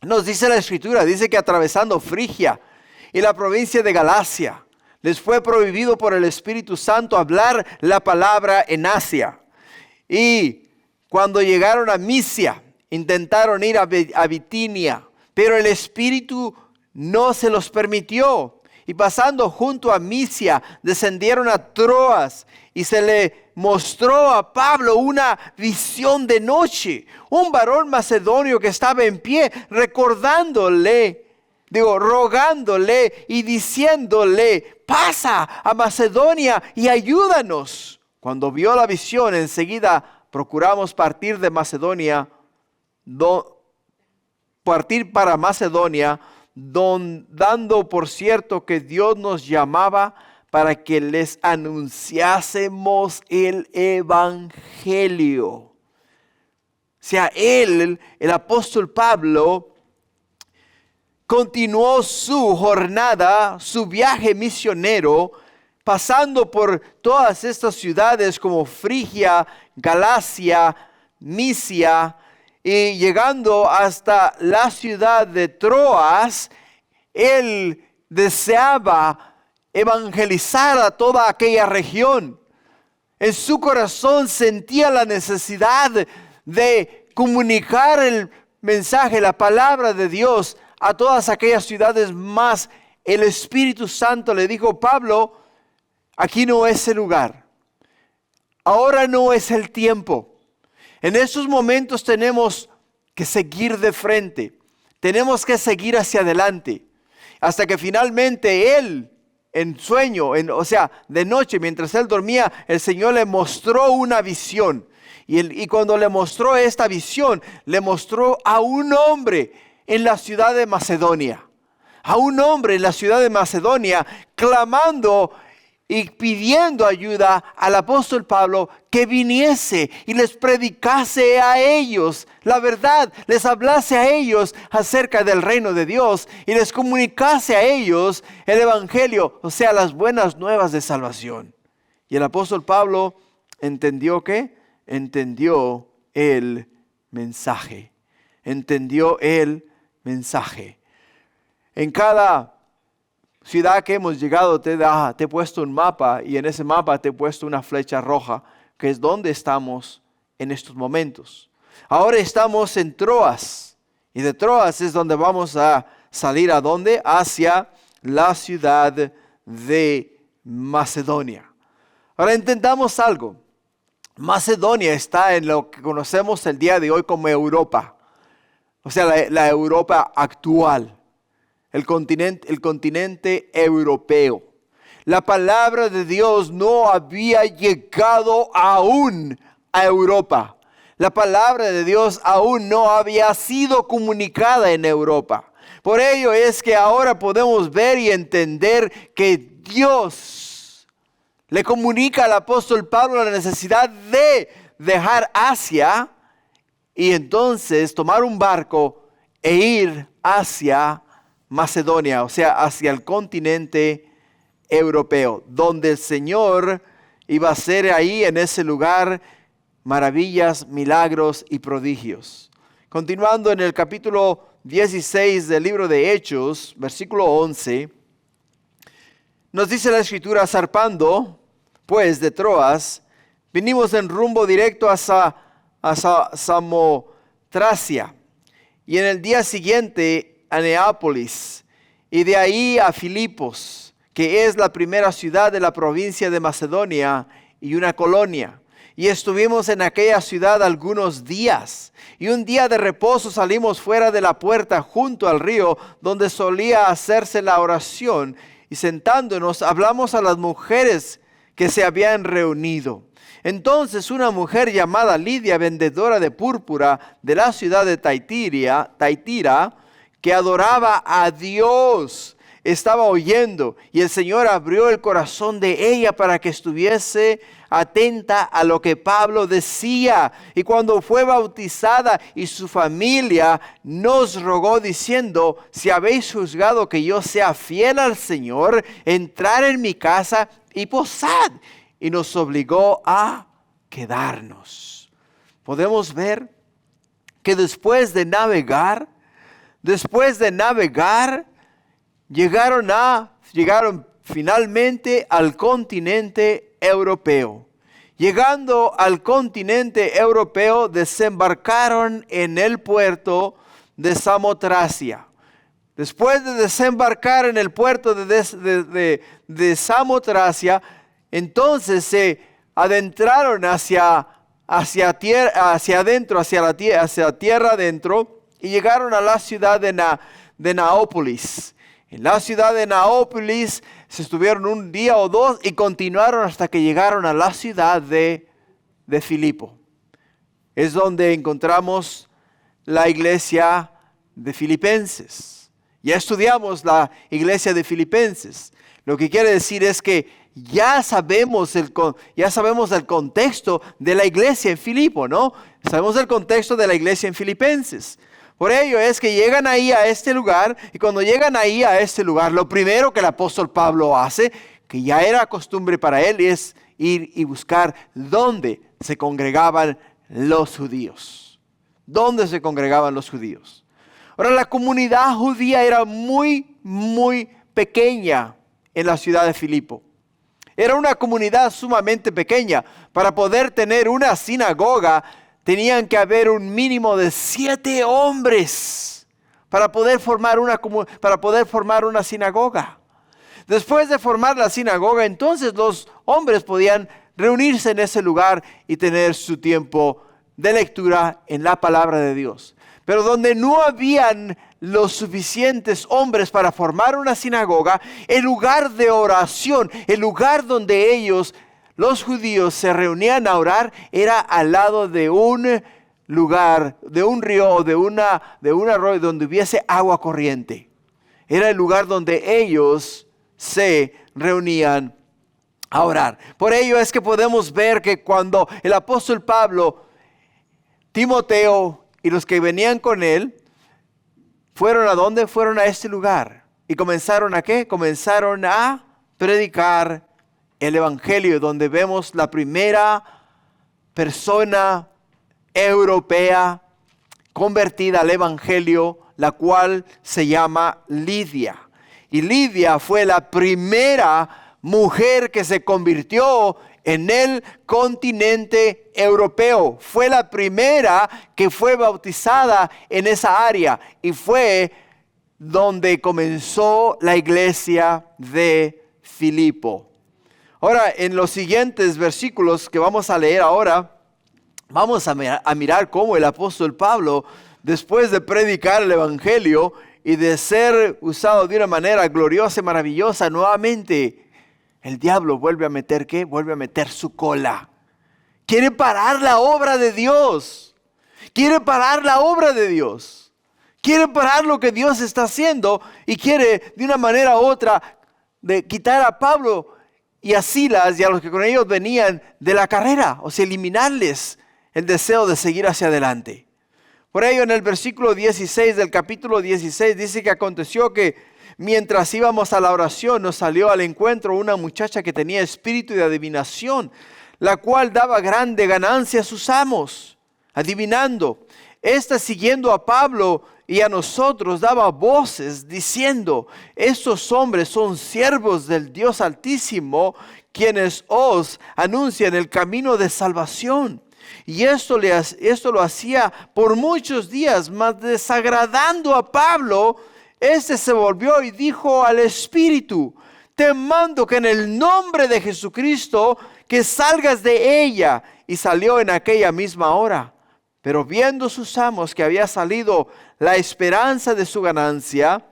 nos dice la Escritura, dice que atravesando Frigia y la provincia de Galacia, les fue prohibido por el Espíritu Santo hablar la palabra en Asia. Y cuando llegaron a Misia, intentaron ir a Bitinia, pero el Espíritu no se los permitió. Y pasando junto a Misia, descendieron a Troas y se le mostró a Pablo una visión de noche. Un varón macedonio que estaba en pie, rogándole y diciéndole, pasa a Macedonia y ayúdanos. Cuando vio la visión, enseguida procuramos partir para Macedonia, dando por cierto que Dios nos llamaba para que les anunciásemos el evangelio. O sea, el apóstol Pablo, continuó su jornada, su viaje misionero, pasando por todas estas ciudades como Frigia, Galacia, Misia, y llegando hasta la ciudad de Troas. Él deseaba evangelizar a toda aquella región. En su corazón sentía la necesidad de comunicar el mensaje, la palabra de Dios a todas aquellas ciudades más. El Espíritu Santo le dijo, Pablo, aquí no es el lugar. Ahora no es el tiempo. En estos momentos tenemos que seguir de frente. Tenemos que seguir hacia adelante. Hasta que finalmente él, en sueño, de noche, mientras él dormía, el Señor le mostró una visión. Y cuando le mostró esta visión, le mostró a un hombre en la ciudad de Macedonia. A un hombre en la ciudad de Macedonia clamando y pidiendo ayuda al apóstol Pablo que viniese y les predicase a ellos la verdad, les hablase a ellos acerca del reino de Dios y les comunicase a ellos el evangelio, o sea, las buenas nuevas de salvación. Y el apóstol Pablo entendió el mensaje. Entendió el mensaje. En cada ciudad que hemos llegado te he puesto un mapa, y en ese mapa te he puesto una flecha roja, que es donde estamos en estos momentos. Ahora estamos en Troas, y de Troas es donde vamos a salir. ¿A dónde? Hacia la ciudad de Macedonia. Ahora entendamos algo. Macedonia está en lo que conocemos el día de hoy como Europa. O sea, la Europa actual. El continente europeo. La palabra de Dios no había llegado aún a Europa. La palabra de Dios aún no había sido comunicada en Europa. Por ello es que ahora podemos ver y entender que Dios le comunica al apóstol Pablo la necesidad de dejar Asia y entonces tomar un barco e ir hacia Macedonia, o sea, hacia el continente europeo, donde el Señor iba a hacer ahí en ese lugar maravillas, milagros y prodigios. Continuando en el capítulo 16 del libro de Hechos, versículo 11, nos dice la Escritura, zarpando pues de Troas, vinimos en rumbo directo a Samotracia, y en el día siguiente a Neápolis, y de ahí a Filipos, que es la primera ciudad de la provincia de Macedonia y una colonia. Y estuvimos en aquella ciudad algunos días, y un día de reposo salimos fuera de la puerta junto al río donde solía hacerse la oración, y sentándonos hablamos a las mujeres que se habían reunido. Entonces una mujer llamada Lidia, vendedora de púrpura de la ciudad de Taitira, que adoraba a Dios estaba oyendo, y el Señor abrió el corazón de ella para que estuviese atenta a lo que Pablo decía. Y cuando fue bautizada y su familia nos rogó diciendo: si habéis juzgado que yo sea fiel al Señor, entrar en mi casa y posad. Y nos obligó a quedarnos. Podemos ver que después de navegar, llegaron finalmente al continente europeo. Llegando al continente europeo, desembarcaron en el puerto de Samotracia. Después de desembarcar en el puerto de Samotracia, entonces se adentraron hacia tierra adentro, y llegaron a la ciudad de Neápolis. En la ciudad de Neápolis se estuvieron un día o dos y continuaron hasta que llegaron a la ciudad de Filipo. Es donde encontramos la iglesia de Filipenses. Ya estudiamos la iglesia de Filipenses. Lo que quiere decir es que ya sabemos el contexto de la iglesia en Filipo, ¿no? Sabemos el contexto de la iglesia en Filipenses. Por ello es que llegan ahí a este lugar, y cuando llegan ahí a este lugar, lo primero que el apóstol Pablo hace, que ya era costumbre para él, es ir y buscar dónde se congregaban los judíos. ¿Dónde se congregaban los judíos? Ahora, la comunidad judía era muy, muy pequeña en la ciudad de Filipo. Era una comunidad sumamente pequeña. Para poder tener una sinagoga, tenían que haber un mínimo de 7 hombres para poder formar una sinagoga. Después de formar la sinagoga, entonces los hombres podían reunirse en ese lugar y tener su tiempo de lectura en la palabra de Dios. Pero donde no habían los suficientes hombres para formar una sinagoga, el lugar de oración, el lugar donde ellos, los judíos, se reunían a orar, era al lado de un lugar, de un río o de un arroyo donde hubiese agua corriente. Era el lugar donde ellos se reunían a orar. Por ello es que podemos ver que cuando el apóstol Pablo, Timoteo y los que venían con él, ¿fueron a dónde? Fueron a este lugar. ¿Y comenzaron a qué? Comenzaron a predicar el evangelio, donde vemos la primera persona europea convertida al evangelio, la cual se llama Lidia. Y Lidia fue la primera mujer que se convirtió en el continente europeo. Fue la primera que fue bautizada en esa área, y fue donde comenzó la iglesia de Filipo. Ahora, en los siguientes versículos que vamos a leer ahora, vamos a mirar cómo el apóstol Pablo, después de predicar el evangelio y de ser usado de una manera gloriosa y maravillosa, nuevamente el diablo vuelve a meter ¿qué? Vuelve a meter su cola. Quiere parar la obra de Dios. Quiere parar la obra de Dios. Quiere parar lo que Dios está haciendo, y quiere de una manera u otra de quitar a Pablo y a Silas y a los que con ellos venían de la carrera, o sea, eliminarles el deseo de seguir hacia adelante. Por ello, en el versículo 16 del capítulo 16 dice que aconteció que mientras íbamos a la oración, nos salió al encuentro una muchacha que tenía espíritu de adivinación, la cual daba grande ganancia a sus amos, adivinando. Esta, siguiendo a Pablo y a nosotros, daba voces diciendo: estos hombres son siervos del Dios Altísimo, quienes os anuncian el camino de salvación. Y esto lo hacía por muchos días, mas desagradando a Pablo, este se volvió y dijo al espíritu: te mando que en el nombre de Jesucristo que salgas de ella. Y salió en aquella misma hora. Pero viendo sus amos que había salido la esperanza de su ganancia,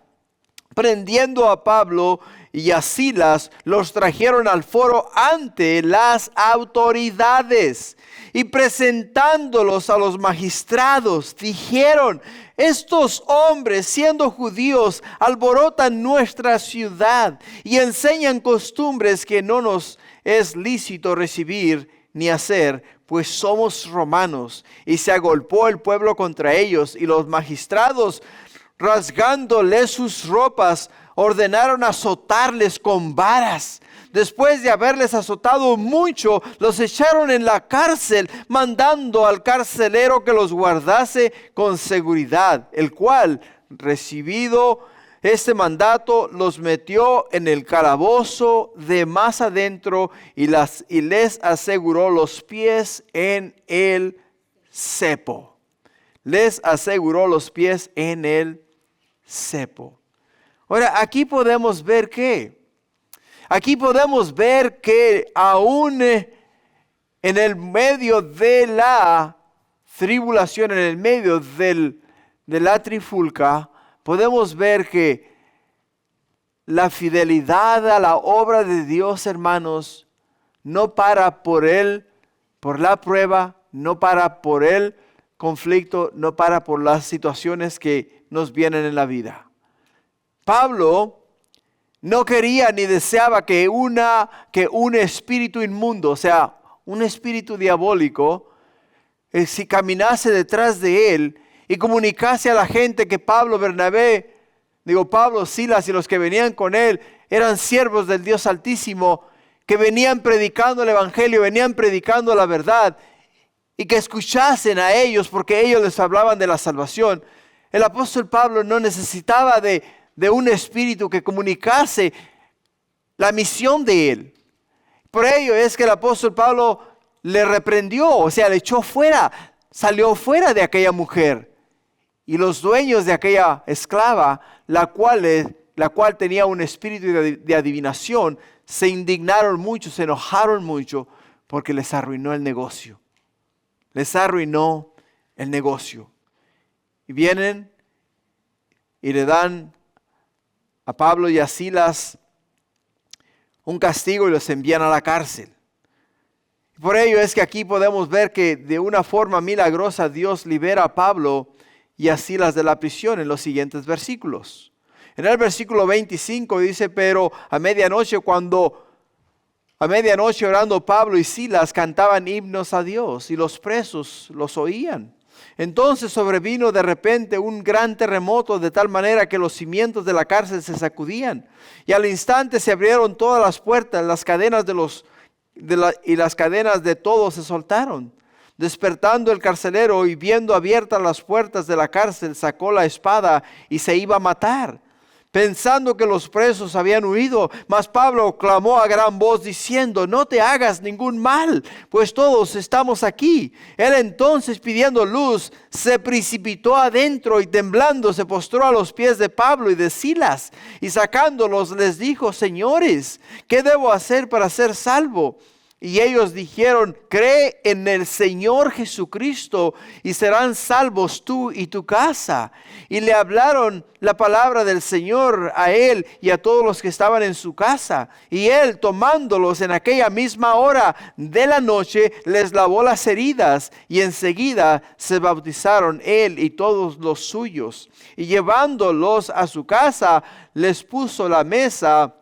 prendiendo a Pablo y a Silas los trajeron al foro ante las autoridades. Y presentándolos a los magistrados, dijeron: estos hombres, siendo judíos, alborotan nuestra ciudad y enseñan costumbres que no nos es lícito recibir ni hacer, pues somos romanos. Y se agolpó el pueblo contra ellos, y los magistrados, rasgándoles sus ropas, ordenaron azotarles con varas. Después de haberles azotado mucho, los echaron en la cárcel, mandando al carcelero que los guardase con seguridad, el cual, recibido este mandato, los metió en el calabozo de más adentro y les aseguró los pies en el cepo. Les aseguró los pies en el cepo. Ahora, aquí podemos ver que aún en el medio de la tribulación, en el medio de la trifulca, podemos ver que la fidelidad a la obra de Dios, hermanos, no para por la prueba, no para por el conflicto, no para por las situaciones que nos vienen en la vida. Pablo no quería ni deseaba que un espíritu inmundo, o sea, un espíritu diabólico, si caminase detrás de él y comunicase a la gente que Pablo, Silas y los que venían con él eran siervos del Dios Altísimo, que venían predicando el Evangelio, venían predicando la verdad, y que escuchasen a ellos porque ellos les hablaban de la salvación. El apóstol Pablo no necesitaba de un espíritu que comunicase la misión de él. Por ello es que el apóstol Pablo le reprendió, o sea, le echó fuera, salió fuera de aquella mujer. Y los dueños de aquella esclava, la cual tenía un espíritu de adivinación, se indignaron mucho, se enojaron mucho, porque les arruinó el negocio. Les arruinó el negocio. Y vienen y le dan a Pablo y a Silas un castigo y los envían a la cárcel. Por ello es que aquí podemos ver que de una forma milagrosa Dios libera a Pablo y a Silas de la prisión en los siguientes versículos. En el versículo 25 dice: pero a medianoche orando Pablo y Silas cantaban himnos a Dios, y los presos los oían. Entonces sobrevino de repente un gran terremoto, de tal manera que los cimientos de la cárcel se sacudían, y al instante se abrieron todas las puertas, las cadenas y las cadenas de todos se soltaron. Despertando el carcelero y viendo abiertas las puertas de la cárcel, sacó la espada y se iba a matar, pensando que los presos habían huido. Mas Pablo clamó a gran voz diciendo: no te hagas ningún mal, pues todos estamos aquí. Él entonces, pidiendo luz, se precipitó adentro y temblando se postró a los pies de Pablo y de Silas, y sacándolos les dijo: señores, ¿qué debo hacer para ser salvo? Y ellos dijeron: cree en el Señor Jesucristo y serán salvos tú y tu casa. Y le hablaron la palabra del Señor a él y a todos los que estaban en su casa. Y él, tomándolos en aquella misma hora de la noche, les lavó las heridas, y enseguida se bautizaron él y todos los suyos. Y llevándolos a su casa, les puso la mesa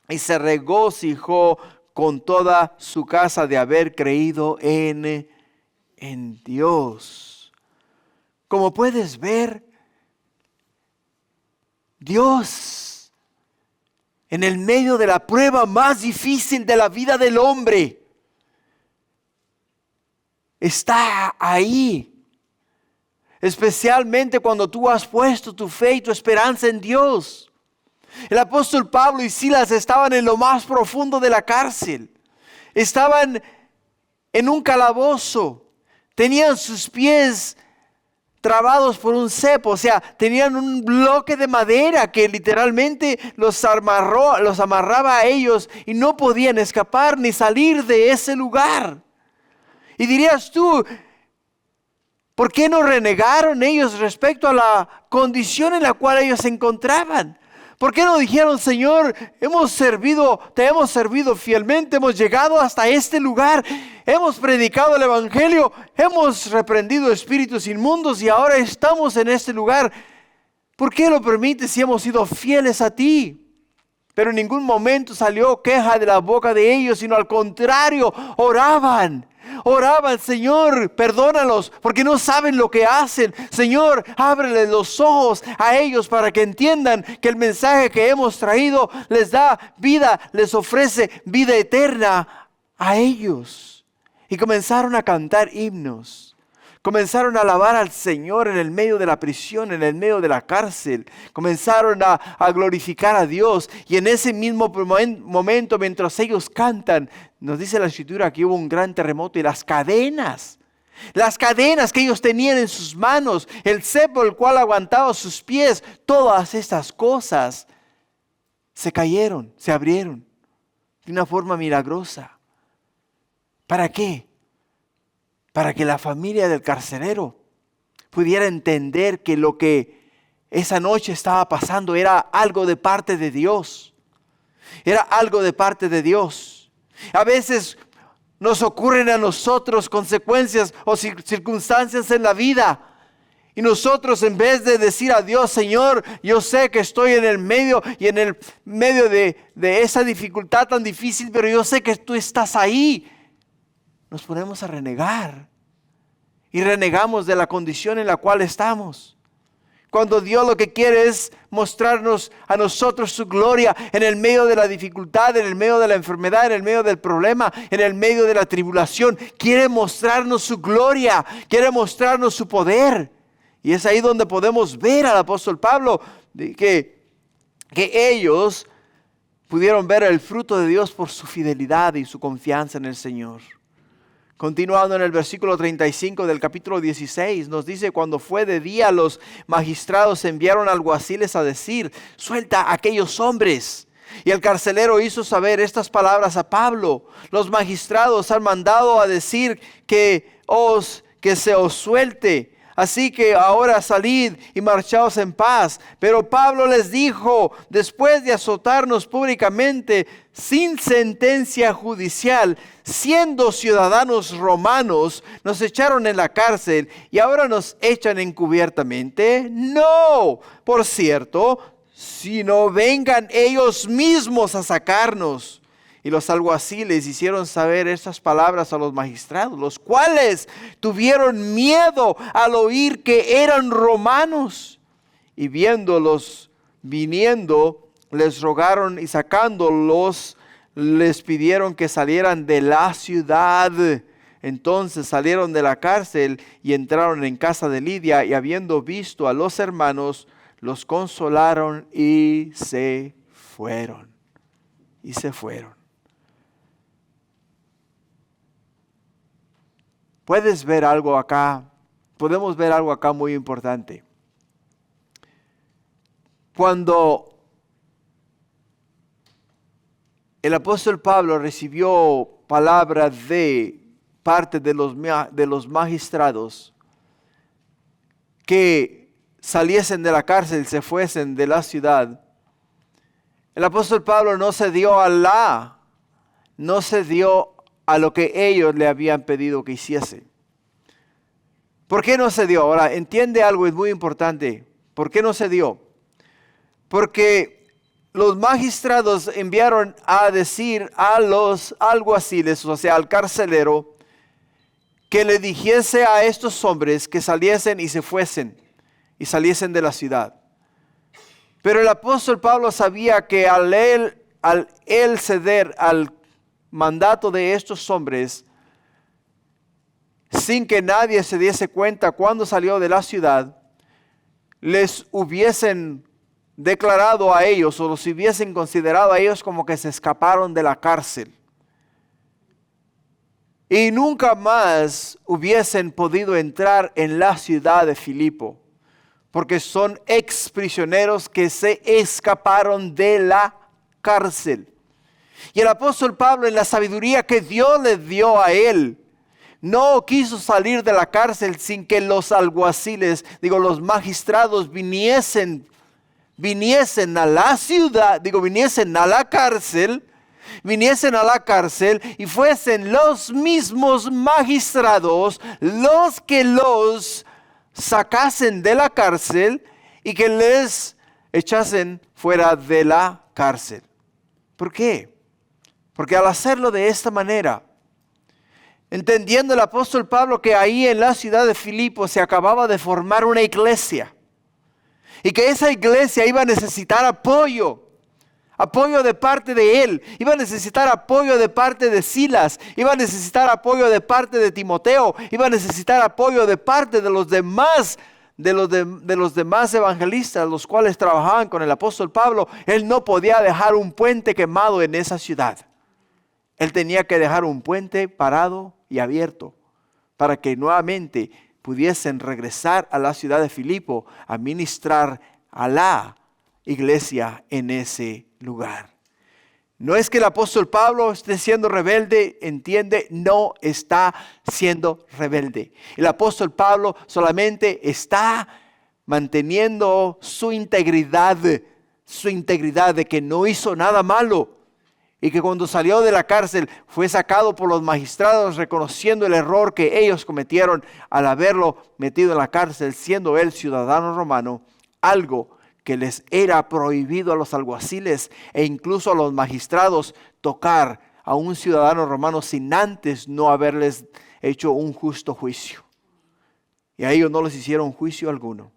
y se regocijó con toda su casa de haber creído en Dios. Como puedes ver, Dios, en el medio de la prueba más difícil de la vida del hombre, está ahí. Especialmente cuando tú has puesto tu fe y tu esperanza en Dios. El apóstol Pablo y Silas estaban en lo más profundo de la cárcel. Estaban en un calabozo. Tenían sus pies trabados por un cepo, o sea, tenían un bloque de madera que literalmente los amarraba a ellos, y no podían escapar ni salir de ese lugar. Y dirías tú: ¿por qué no renegaron ellos respecto a la condición en la cual ellos se encontraban? ¿Por qué no dijeron, Señor, te hemos servido fielmente, hemos llegado hasta este lugar, hemos predicado el Evangelio, hemos reprendido espíritus inmundos y ahora estamos en este lugar? ¿Por qué lo permites si hemos sido fieles a ti? Pero en ningún momento salió queja de la boca de ellos, sino al contrario, oraban, Señor, perdónalos, porque no saben lo que hacen. Señor, ábreles los ojos a ellos para que entiendan que el mensaje que hemos traído les da vida, les ofrece vida eterna a ellos. Y comenzaron a cantar himnos. Comenzaron a alabar al Señor en el medio de la prisión, en el medio de la cárcel. Comenzaron a glorificar a Dios. Y en ese mismo momento, mientras ellos cantan, nos dice la Escritura que hubo un gran terremoto y las cadenas que ellos tenían en sus manos, el cepo el cual aguantaba sus pies, todas estas cosas se cayeron, se abrieron de una forma milagrosa. ¿Para qué? Para que la familia del carcelero pudiera entender que lo que esa noche estaba pasando era algo de parte de Dios. Era algo de parte de Dios. A veces nos ocurren a nosotros consecuencias o circunstancias en la vida. Y nosotros, en vez de decir a Dios, Señor, yo sé que estoy en el medio de esa dificultad tan difícil, pero yo sé que tú estás ahí. Nos ponemos a renegar y renegamos de la condición en la cual estamos. Cuando Dios lo que quiere es mostrarnos a nosotros su gloria en el medio de la dificultad, en el medio de la enfermedad, en el medio del problema, en el medio de la tribulación. Quiere mostrarnos su gloria, quiere mostrarnos su poder. Y es ahí donde podemos ver al apóstol Pablo que ellos pudieron ver el fruto de Dios por su fidelidad y su confianza en el Señor. Continuando en el versículo 35 del capítulo 16, nos dice: cuando fue de día, los magistrados enviaron alguaciles a decir: suelta a aquellos hombres. Y el carcelero hizo saber estas palabras a Pablo: los magistrados han mandado a decir que se os suelte. Así que ahora salid y marchaos en paz. Pero Pablo les dijo: después de azotarnos públicamente, sin sentencia judicial, siendo ciudadanos romanos, nos echaron en la cárcel y ahora nos echan encubiertamente. No, por cierto, sino vengan ellos mismos a sacarnos. Y los alguaciles hicieron saber estas palabras a los magistrados, los cuales tuvieron miedo al oír que eran romanos. Y viéndolos viniendo, les rogaron, y sacándolos, les pidieron que salieran de la ciudad. Entonces salieron de la cárcel y entraron en casa de Lidia, y habiendo visto a los hermanos, los consolaron y se fueron. Podemos ver algo acá muy importante. Cuando el apóstol Pablo recibió palabra de parte de los magistrados que saliesen de la cárcel, se fuesen de la ciudad, el apóstol Pablo no se dio a lo que ellos le habían pedido que hiciese. ¿Por qué no se dio? Ahora, entiende algo, es muy importante. ¿Por qué no se dio? Porque los magistrados enviaron a decir a los alguaciles, o sea, al carcelero, que le dijese a estos hombres que saliesen y se fuesen y saliesen de la ciudad. Pero el apóstol Pablo sabía que al él ceder al mandato de estos hombres, sin que nadie se diese cuenta cuando salió de la ciudad, les hubiesen declarado a ellos o los hubiesen considerado a ellos como que se escaparon de la cárcel. Y nunca más hubiesen podido entrar en la ciudad de Filipo, porque son ex prisioneros que se escaparon de la cárcel. Y el apóstol Pablo, en la sabiduría que Dios le dio a él, no quiso salir de la cárcel sin que los alguaciles, los magistrados viniesen viniesen a la ciudad, viniesen a la cárcel, y fuesen los mismos magistrados los que los sacasen de la cárcel y que les echasen fuera de la cárcel. ¿Por qué? Porque al hacerlo de esta manera, entendiendo el apóstol Pablo que ahí en la ciudad de Filipo se acababa de formar una iglesia y que esa iglesia iba a necesitar apoyo de parte de él, iba a necesitar apoyo de parte de Silas, iba a necesitar apoyo de parte de Timoteo, iba a necesitar apoyo de parte de los demás evangelistas, los cuales trabajaban con el apóstol Pablo. Él no podía dejar un puente quemado en esa ciudad. Él tenía que dejar un puente parado y abierto para que nuevamente pudiesen regresar a la ciudad de Filipo a ministrar a la iglesia en ese lugar. No es que el apóstol Pablo esté siendo rebelde, entiende, no está siendo rebelde. El apóstol Pablo solamente está manteniendo su integridad de que no hizo nada malo. Y que cuando salió de la cárcel fue sacado por los magistrados reconociendo el error que ellos cometieron al haberlo metido en la cárcel, siendo él ciudadano romano, algo que les era prohibido a los alguaciles e incluso a los magistrados tocar a un ciudadano romano sin antes no haberles hecho un justo juicio. Y a ellos no les hicieron juicio alguno.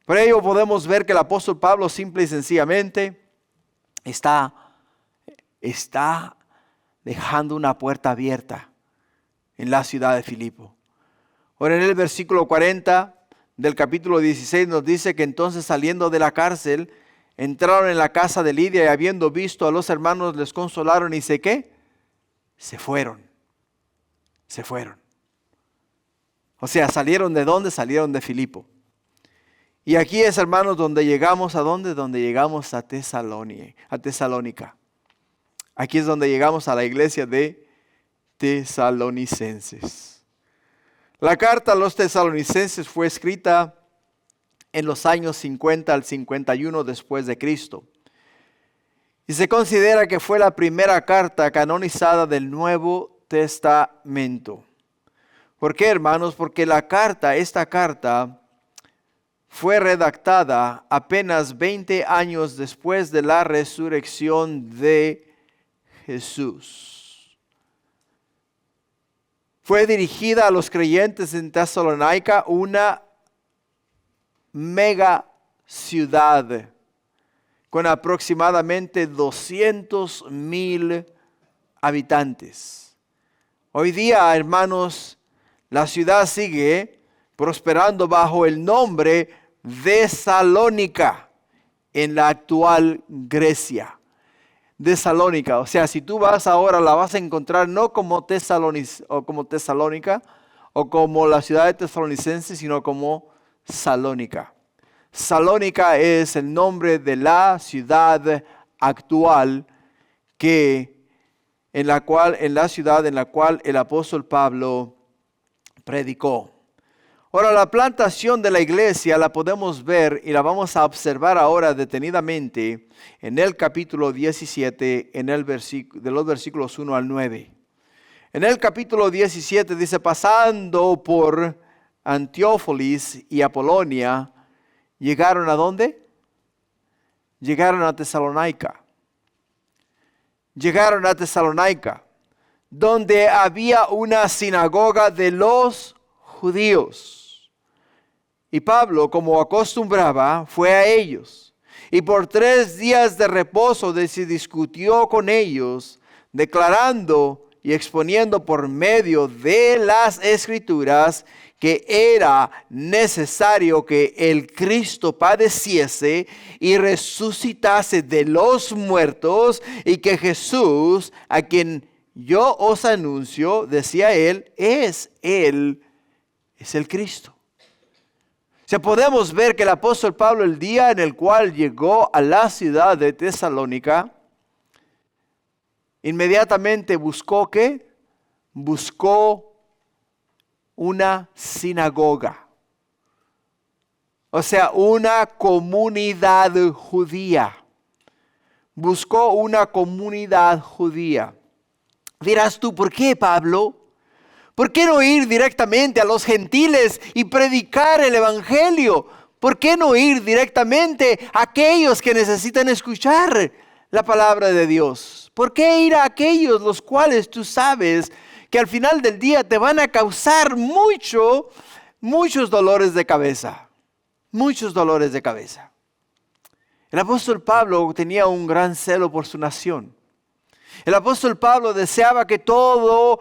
Por ello podemos ver que el apóstol Pablo simple y sencillamente está dejando una puerta abierta en la ciudad de Filipo. Ahora en el versículo 40 del capítulo 16 nos dice que entonces saliendo de la cárcel, entraron en la casa de Lidia y habiendo visto a los hermanos les consolaron y ¿qué? Se fueron. O sea, ¿salieron de dónde? Salieron de Filipo. Y aquí es, hermanos, donde llegamos, ¿a dónde? Donde llegamos a Tesalónica. Aquí es donde llegamos a la iglesia de Tesalonicenses. La carta a los tesalonicenses fue escrita en los años 50 al 51 después de Cristo. Y se considera que fue la primera carta canonizada del Nuevo Testamento. ¿Por qué, hermanos? Porque esta carta fue redactada apenas 20 años después de la resurrección de Jesús. Fue dirigida a los creyentes en Tesalónica, una mega ciudad con aproximadamente 200,000 habitantes. Hoy día, hermanos, la ciudad sigue prosperando bajo el nombre de Salónica en la actual Grecia. De Salónica, o sea, si tú vas ahora la vas a encontrar no como Tesalónica o como la ciudad de Tesalonicenses, sino como Salónica. Salónica es el nombre de la ciudad actual en la ciudad en la cual el apóstol Pablo predicó. Ahora, la plantación de la iglesia la podemos ver y la vamos a observar ahora detenidamente en el capítulo 17, de los versículos 1 al 9. En el capítulo 17 dice, pasando por Antiópolis y Apolonia, ¿llegaron a dónde? Llegaron a Tesalónica. Llegaron a Tesalónica, donde había una sinagoga de los judíos. Y Pablo, como acostumbraba, fue a ellos. Y por 3 días de reposo se discutió con ellos, declarando y exponiendo por medio de las Escrituras que era necesario que el Cristo padeciese y resucitase de los muertos, y que Jesús, a quien yo os anuncio, decía él, es el Cristo. O sea, podemos ver que el apóstol Pablo, el día en el cual llegó a la ciudad de Tesalónica, inmediatamente buscó ¿qué? Buscó una sinagoga. O sea, una comunidad judía. Buscó una comunidad judía. Dirás tú, ¿por qué, Pablo? ¿Por qué no ir directamente a los gentiles y predicar el evangelio? ¿Por qué no ir directamente a aquellos que necesitan escuchar la palabra de Dios? ¿Por qué ir a aquellos los cuales tú sabes que al final del día te van a causar muchos dolores de cabeza? Muchos dolores de cabeza. El apóstol Pablo tenía un gran celo por su nación. El apóstol Pablo deseaba que todo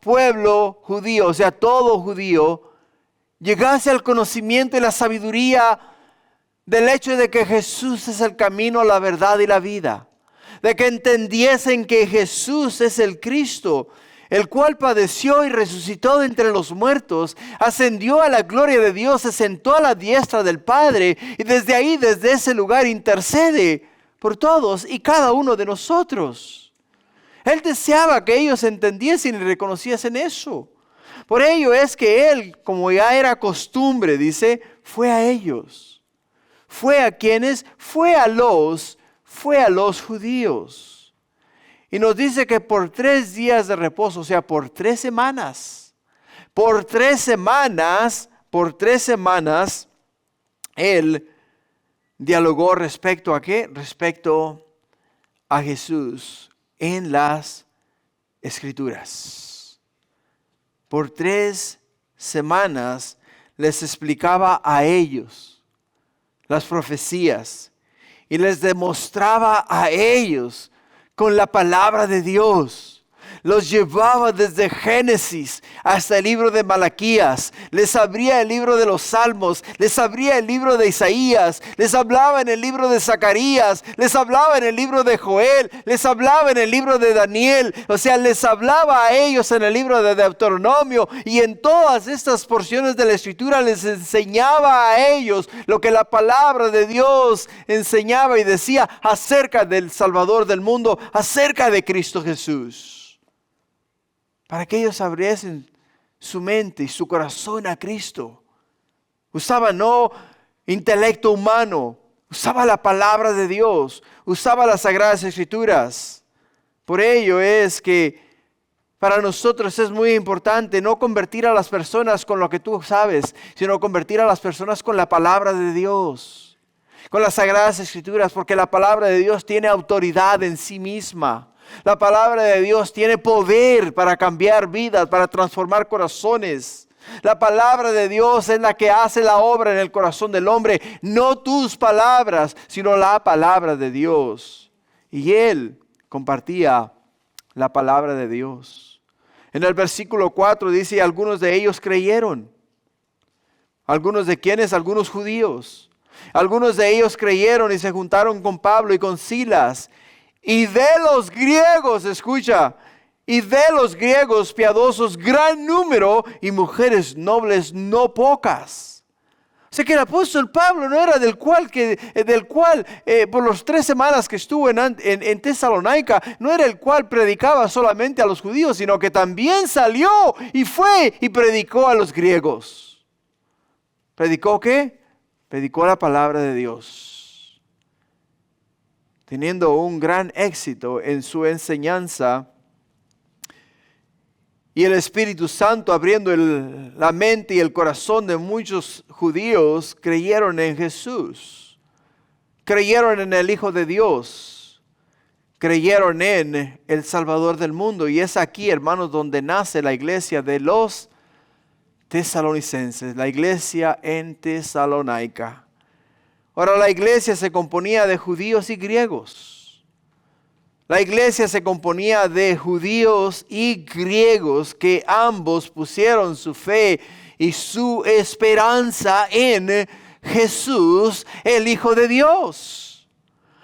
pueblo judío, o sea, todo judío, llegase al conocimiento y la sabiduría del hecho de que Jesús es el camino, la verdad y la vida. De que entendiesen que Jesús es el Cristo, el cual padeció y resucitó de entre los muertos, ascendió a la gloria de Dios, se sentó a la diestra del Padre y desde ahí, desde ese lugar, intercede por todos y cada uno de nosotros. Él deseaba que ellos entendiesen y reconociesen eso. Por ello es que Él, como ya era costumbre, dice, fue a ellos. ¿Fue a quienes? Fue a los judíos. Y nos dice que por 3 días de reposo, o sea, por 3 semanas, Él dialogó respecto a ¿qué? Respecto a Jesús en las Escrituras. Por 3 semanas les explicaba a ellos las profecías y les demostraba a ellos con la palabra de Dios. Los llevaba desde Génesis hasta el libro de Malaquías. Les abría el libro de los Salmos. Les abría el libro de Isaías. Les hablaba en el libro de Zacarías. Les hablaba en el libro de Joel. Les hablaba en el libro de Daniel. O sea, les hablaba a ellos en el libro de Deuteronomio. Y en todas estas porciones de la Escritura les enseñaba a ellos lo que la palabra de Dios enseñaba y decía acerca del Salvador del mundo, acerca de Cristo Jesús. Para que ellos abriesen su mente y su corazón a Cristo. Usaba no intelecto humano, usaba la palabra de Dios, usaba las Sagradas Escrituras. Por ello es que para nosotros es muy importante no convertir a las personas con lo que tú sabes, sino convertir a las personas con la palabra de Dios, con las Sagradas Escrituras, porque la palabra de Dios tiene autoridad en sí misma. La palabra de Dios tiene poder para cambiar vidas, para transformar corazones. La palabra de Dios es la que hace la obra en el corazón del hombre. No tus palabras, sino la palabra de Dios. Y él compartía la palabra de Dios. En el versículo 4 dice, algunos de ellos creyeron. ¿Algunos de quiénes? Algunos judíos. Algunos de ellos creyeron y se juntaron con Pablo y con Silas. Y de los griegos, escucha, y de los griegos piadosos gran número y mujeres nobles no pocas. O sea que el apóstol Pablo no era del cual por las 3 semanas que estuvo en Tesalónica, no era el cual predicaba solamente a los judíos, sino que también salió y fue y predicó a los griegos. ¿Predicó qué? Predicó la palabra de Dios. Teniendo un gran éxito en su enseñanza y el Espíritu Santo abriendo la mente y el corazón de muchos judíos, creyeron en Jesús, creyeron en el Hijo de Dios, creyeron en el Salvador del mundo. Y es aquí, hermanos, donde nace la iglesia de los tesalonicenses, la iglesia en Tesalónica. Ahora, la iglesia se componía de judíos y griegos. La iglesia se componía de judíos y griegos que ambos pusieron su fe y su esperanza en Jesús, el Hijo de Dios.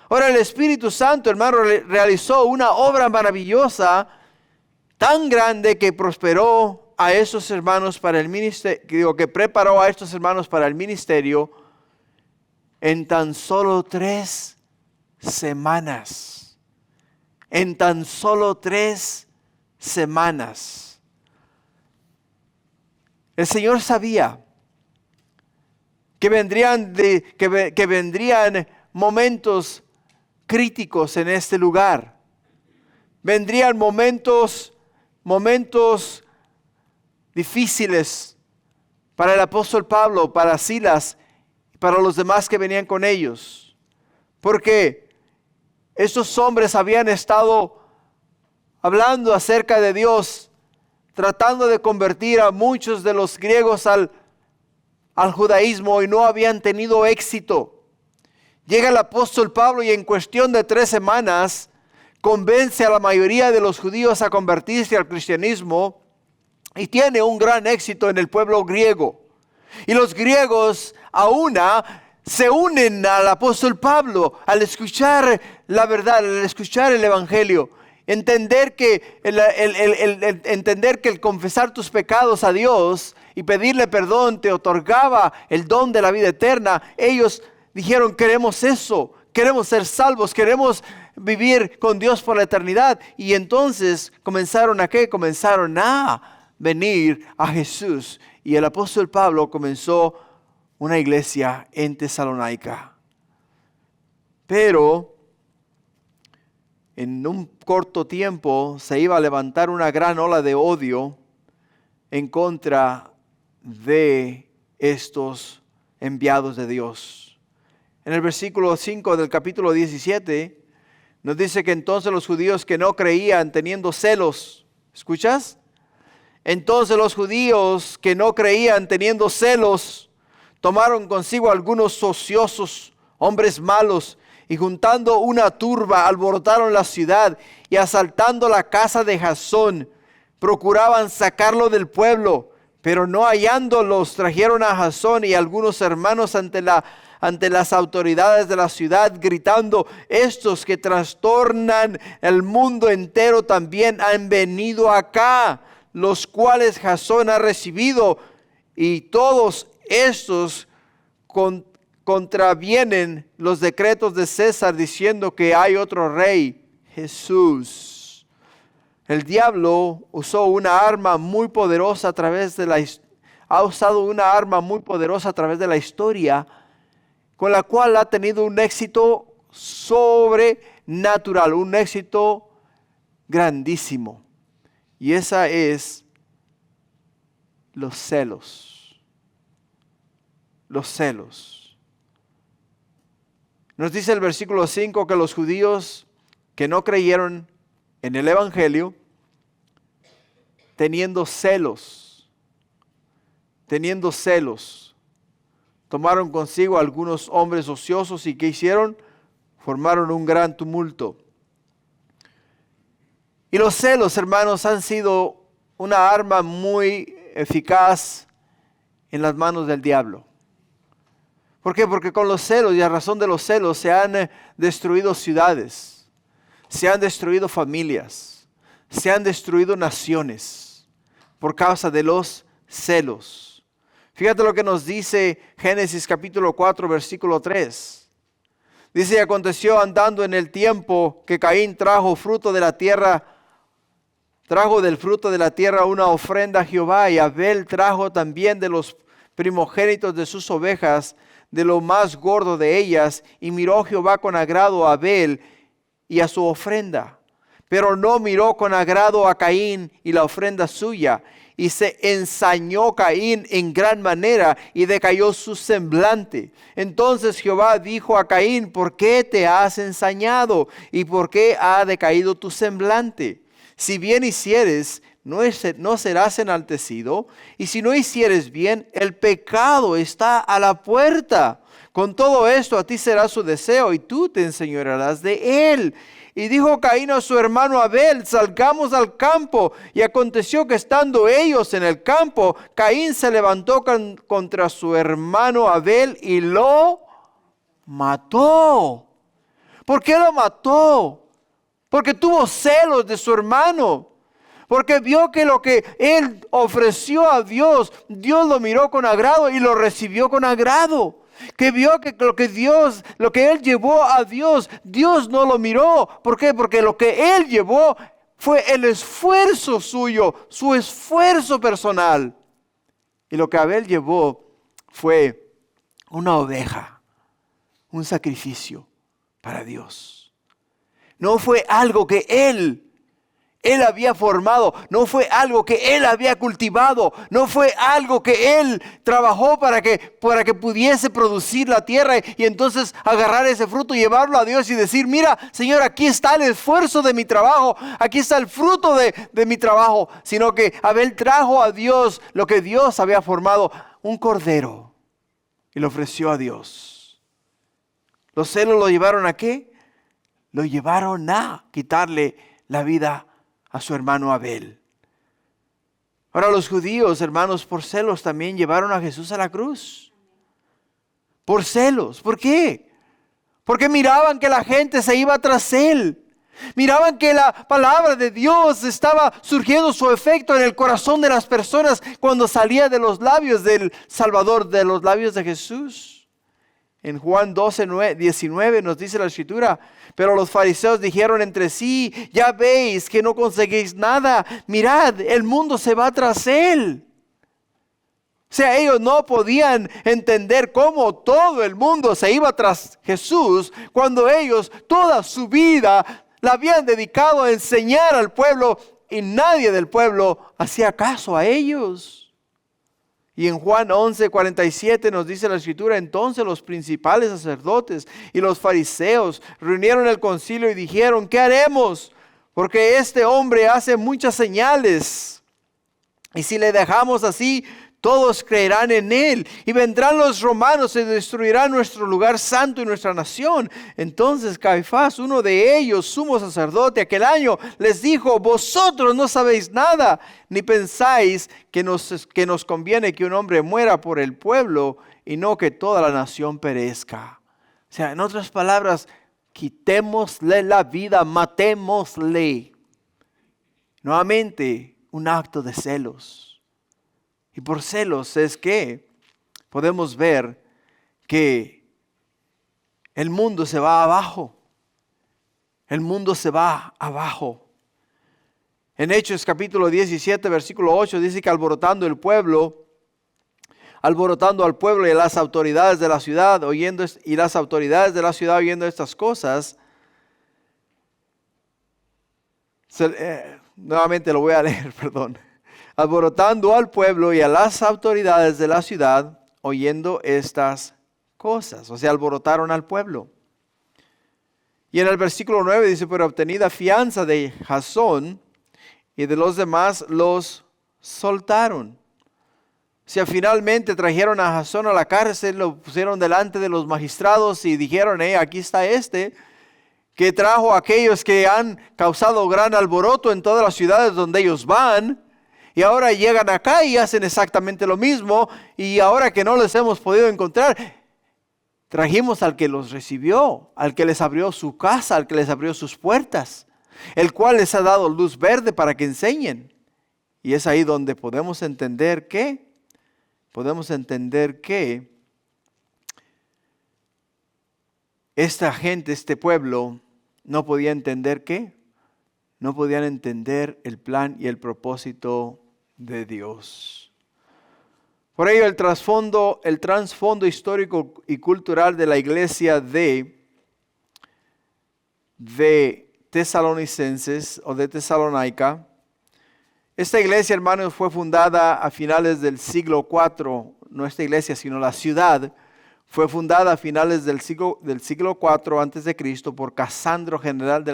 Ahora, el Espíritu Santo, hermano, realizó una obra maravillosa, tan grande que prosperó a estos hermanos para el ministerio, que preparó a estos hermanos para el ministerio en tan solo 3 semanas. En tan solo 3 semanas. El Señor sabía que vendrían momentos críticos en este lugar. Vendrían momentos difíciles para el apóstol Pablo, para Silas, para los demás que venían con ellos. Porque estos hombres habían estado hablando acerca de Dios, tratando de convertir a muchos de los griegos al judaísmo y no habían tenido éxito. Llega el apóstol Pablo y en cuestión de 3 semanas convence a la mayoría de los judíos a convertirse al cristianismo y tiene un gran éxito en el pueblo griego. Y los griegos a una se unen al apóstol Pablo al escuchar la verdad, al escuchar el evangelio. Entender que el confesar tus pecados a Dios y pedirle perdón te otorgaba el don de la vida eterna. Ellos dijeron, queremos eso, queremos ser salvos, queremos vivir con Dios por la eternidad. Y entonces comenzaron a ¿qué? Comenzaron a venir a Jesús. Y el apóstol Pablo comenzó una iglesia en Tesalónica. Pero en un corto tiempo se iba a levantar una gran ola de odio en contra de estos enviados de Dios. En el versículo 5 del capítulo 17 nos dice que entonces los judíos que no creían teniendo celos, ¿escuchas? Entonces los judíos que no creían teniendo celos tomaron consigo algunos ociosos, hombres malos, y juntando una turba alborotaron la ciudad y asaltando la casa de Jasón procuraban sacarlo del pueblo, pero no hallándolos trajeron a Jasón y algunos hermanos ante las autoridades de la ciudad, gritando, estos que trastornan el mundo entero también han venido acá, los cuales Jasón ha recibido, y todos estos contravienen los decretos de César diciendo que hay otro rey, Jesús. El diablo usó una arma muy poderosa ha usado una arma muy poderosa a través de la historia, con la cual ha tenido un éxito sobrenatural, un éxito grandísimo. Y esa es los celos. Los celos. Nos dice el versículo 5 que los judíos que no creyeron en el evangelio, teniendo celos, tomaron consigo algunos hombres ociosos y ¿qué hicieron? Formaron un gran tumulto. Y los celos, hermanos, han sido una arma muy eficaz en las manos del diablo. ¿Por qué? Porque con los celos y a razón de los celos se han destruido ciudades, se han destruido familias, se han destruido naciones por causa de los celos. Fíjate lo que nos dice Génesis capítulo 4, versículo 3. Dice, y aconteció andando en el tiempo que Caín trajo del fruto de la tierra una ofrenda a Jehová, y Abel trajo también de los primogénitos de sus ovejas, de lo más gordo de ellas, y miró Jehová con agrado a Abel y a su ofrenda, pero no miró con agrado a Caín y la ofrenda suya, y se ensañó Caín en gran manera y decayó su semblante. Entonces Jehová dijo a Caín, ¿por qué te has ensañado? ¿Y por qué ha decaído tu semblante? Si bien hicieres, no serás enaltecido, y si no hicieres bien, el pecado está a la puerta. Con todo esto a ti será su deseo, y tú te enseñorearás de él. Y dijo Caín a su hermano Abel, salgamos al campo. Y aconteció que estando ellos en el campo, Caín se levantó contra su hermano Abel y lo mató. ¿Por qué lo mató? Porque tuvo celos de su hermano. Porque vio que lo que él ofreció a Dios, Dios lo miró con agrado y lo recibió con agrado. Que vio que lo que él llevó a Dios, Dios no lo miró. ¿Por qué? Porque lo que él llevó fue el esfuerzo suyo, su esfuerzo personal. Y lo que Abel llevó fue una oveja, un sacrificio para Dios. No fue algo que Él había formado, no fue algo que Él había cultivado, no fue algo que Él trabajó para que pudiese producir la tierra y entonces agarrar ese fruto y llevarlo a Dios y decir, mira, Señor, aquí está el esfuerzo de mi trabajo, aquí está el fruto de mi trabajo, sino que Abel trajo a Dios lo que Dios había formado, un cordero, y lo ofreció a Dios. ¿Los celos lo llevaron a qué? Lo llevaron a quitarle la vida a su hermano Abel. Ahora los judíos, hermanos, por celos también llevaron a Jesús a la cruz. Por celos. ¿Por qué? Porque miraban que la gente se iba tras Él. Miraban que la palabra de Dios estaba surgiendo su efecto en el corazón de las personas cuando salía de los labios del Salvador, de los labios de Jesús. En Juan 12:19 nos dice la Escritura, pero los fariseos dijeron entre sí, ya veis que no conseguís nada, mirad, el mundo se va tras Él. O sea, ellos no podían entender cómo todo el mundo se iba tras Jesús cuando ellos toda su vida la habían dedicado a enseñar al pueblo y nadie del pueblo hacía caso a ellos. Y en Juan 11:47 nos dice la Escritura, entonces los principales sacerdotes y los fariseos reunieron el concilio y dijeron, ¿qué haremos? Porque este hombre hace muchas señales. Y si le dejamos así, todos creerán en él. Y vendrán los romanos y destruirán nuestro lugar santo y nuestra nación. Entonces Caifás, uno de ellos, sumo sacerdote, aquel año les dijo, vosotros no sabéis nada, ni pensáis que nos conviene que un hombre muera por el pueblo y no que toda la nación perezca. O sea, en otras palabras, quitémosle la vida, matémosle. Nuevamente, un acto de celos. Y por celos es que podemos ver que el mundo se va abajo. El mundo se va abajo. En Hechos capítulo 17, versículo 8 dice que alborotando al pueblo y a las autoridades de la ciudad oyendo estas cosas, nuevamente lo voy a leer, perdón. Alborotando al pueblo y a las autoridades de la ciudad, oyendo estas cosas. O sea, alborotaron al pueblo. Y en el versículo 9 dice, pero obtenida fianza de Jasón y de los demás, los soltaron. O sea, finalmente trajeron a Jasón a la cárcel, lo pusieron delante de los magistrados y dijeron, aquí está este, que trajo a aquellos que han causado gran alboroto en todas las ciudades donde ellos van. Y ahora llegan acá y hacen exactamente lo mismo. Y ahora que no les hemos podido encontrar, trajimos al que los recibió, al que les abrió su casa, al que les abrió sus puertas, el cual les ha dado luz verde para que enseñen. Y es ahí donde podemos entender que esta gente, este pueblo, no podía entender no podían entender el plan y el propósito de Dios. Por ello el trasfondo histórico y cultural de la iglesia de Tesalonicenses o de Tesalónica. Esta iglesia, hermanos, fue fundada a finales del siglo IV, no esta iglesia, sino la ciudad, fue fundada a finales del siglo IV antes de Cristo por Casandro, general de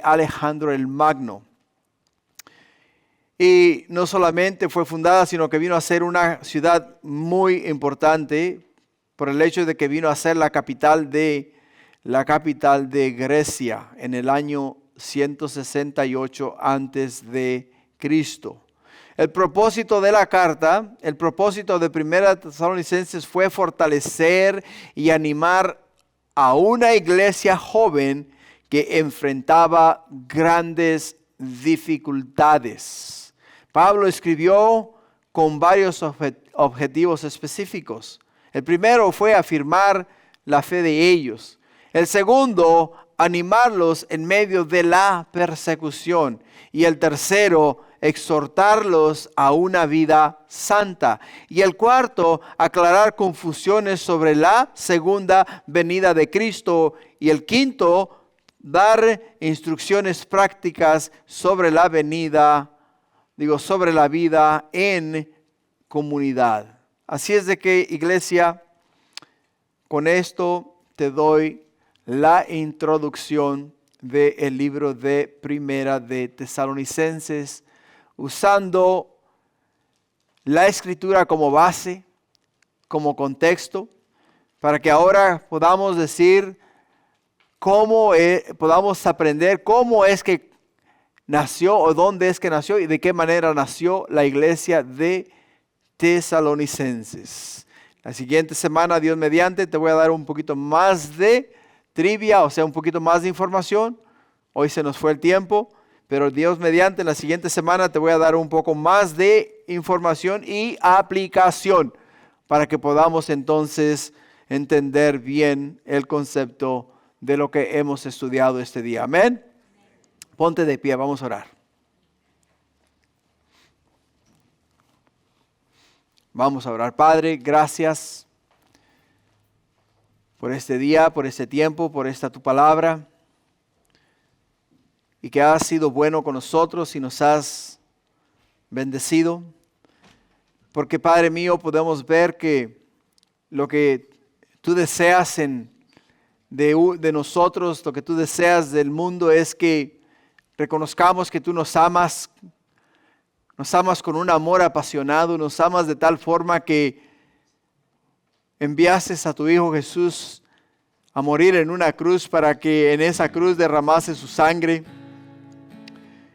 Alejandro el Magno. Y no solamente fue fundada, sino que vino a ser una ciudad muy importante por el hecho de que vino a ser la capital de Grecia en el año 168 antes de Cristo. El propósito de la carta, el propósito de Primera Tesalonicenses fue fortalecer y animar a una iglesia joven que enfrentaba grandes dificultades. Pablo escribió con varios objetivos específicos. El primero fue afirmar la fe de ellos. El segundo, animarlos en medio de la persecución. Y el tercero, exhortarlos a una vida santa. Y el cuarto, aclarar confusiones sobre la segunda venida de Cristo. Y el quinto, dar instrucciones prácticas sobre la sobre la vida en comunidad. Así es de que, iglesia, con esto te doy la introducción del libro de Primera de Tesalonicenses, usando la Escritura como base, como contexto, para que ahora podamos decir podamos aprender cómo es que nació o dónde es que nació y de qué manera nació la iglesia de Tesalonicenses. La siguiente semana, Dios mediante, te voy a dar un poquito más de trivia, o sea, un poquito más de información. Hoy se nos fue el tiempo, pero Dios mediante, la siguiente semana te voy a dar un poco más de información y aplicación para que podamos entonces entender bien el concepto de lo que hemos estudiado este día. Amén. Ponte de pie, vamos a orar. Vamos a orar. Padre, gracias por este día, por este tiempo, por esta tu palabra. Y que has sido bueno con nosotros y nos has bendecido. Porque Padre mío, podemos ver que lo que tú deseas de nosotros, lo que tú deseas del mundo es que reconozcamos que tú nos amas con un amor apasionado, nos amas de tal forma que enviaste a tu Hijo Jesús a morir en una cruz para que en esa cruz derramase su sangre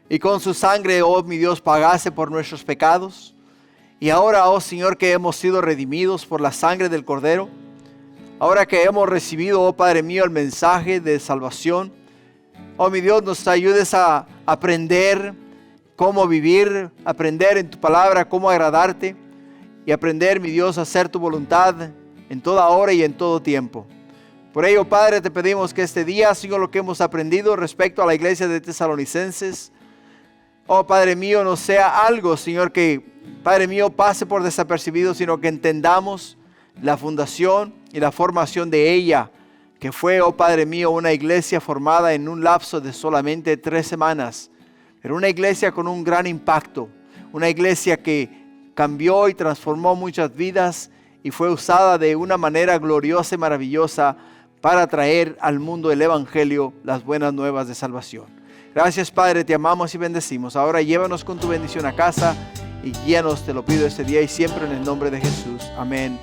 y con su sangre, oh mi Dios, pagase por nuestros pecados. Y ahora, oh Señor, que hemos sido redimidos por la sangre del Cordero, ahora que hemos recibido, oh Padre mío, el mensaje de salvación, oh mi Dios, nos ayudes a aprender cómo vivir, aprender en tu palabra cómo agradarte y aprender, mi Dios, a hacer tu voluntad en toda hora y en todo tiempo. Por ello, Padre, te pedimos que este día, Señor, lo que hemos aprendido respecto a la iglesia de Tesalonicenses, oh Padre mío, no sea algo, Señor, que, Padre mío, pase por desapercibido, sino que entendamos la fundación y la formación de ella, que fue, oh Padre mío, una iglesia formada en un lapso de solamente 3 semanas, pero una iglesia con un gran impacto, una iglesia que cambió y transformó muchas vidas y fue usada de una manera gloriosa y maravillosa para traer al mundo el Evangelio, las buenas nuevas de salvación. Gracias, Padre, te amamos y bendecimos. Ahora llévanos con tu bendición a casa y guíanos, te lo pido este día y siempre en el nombre de Jesús. Amén.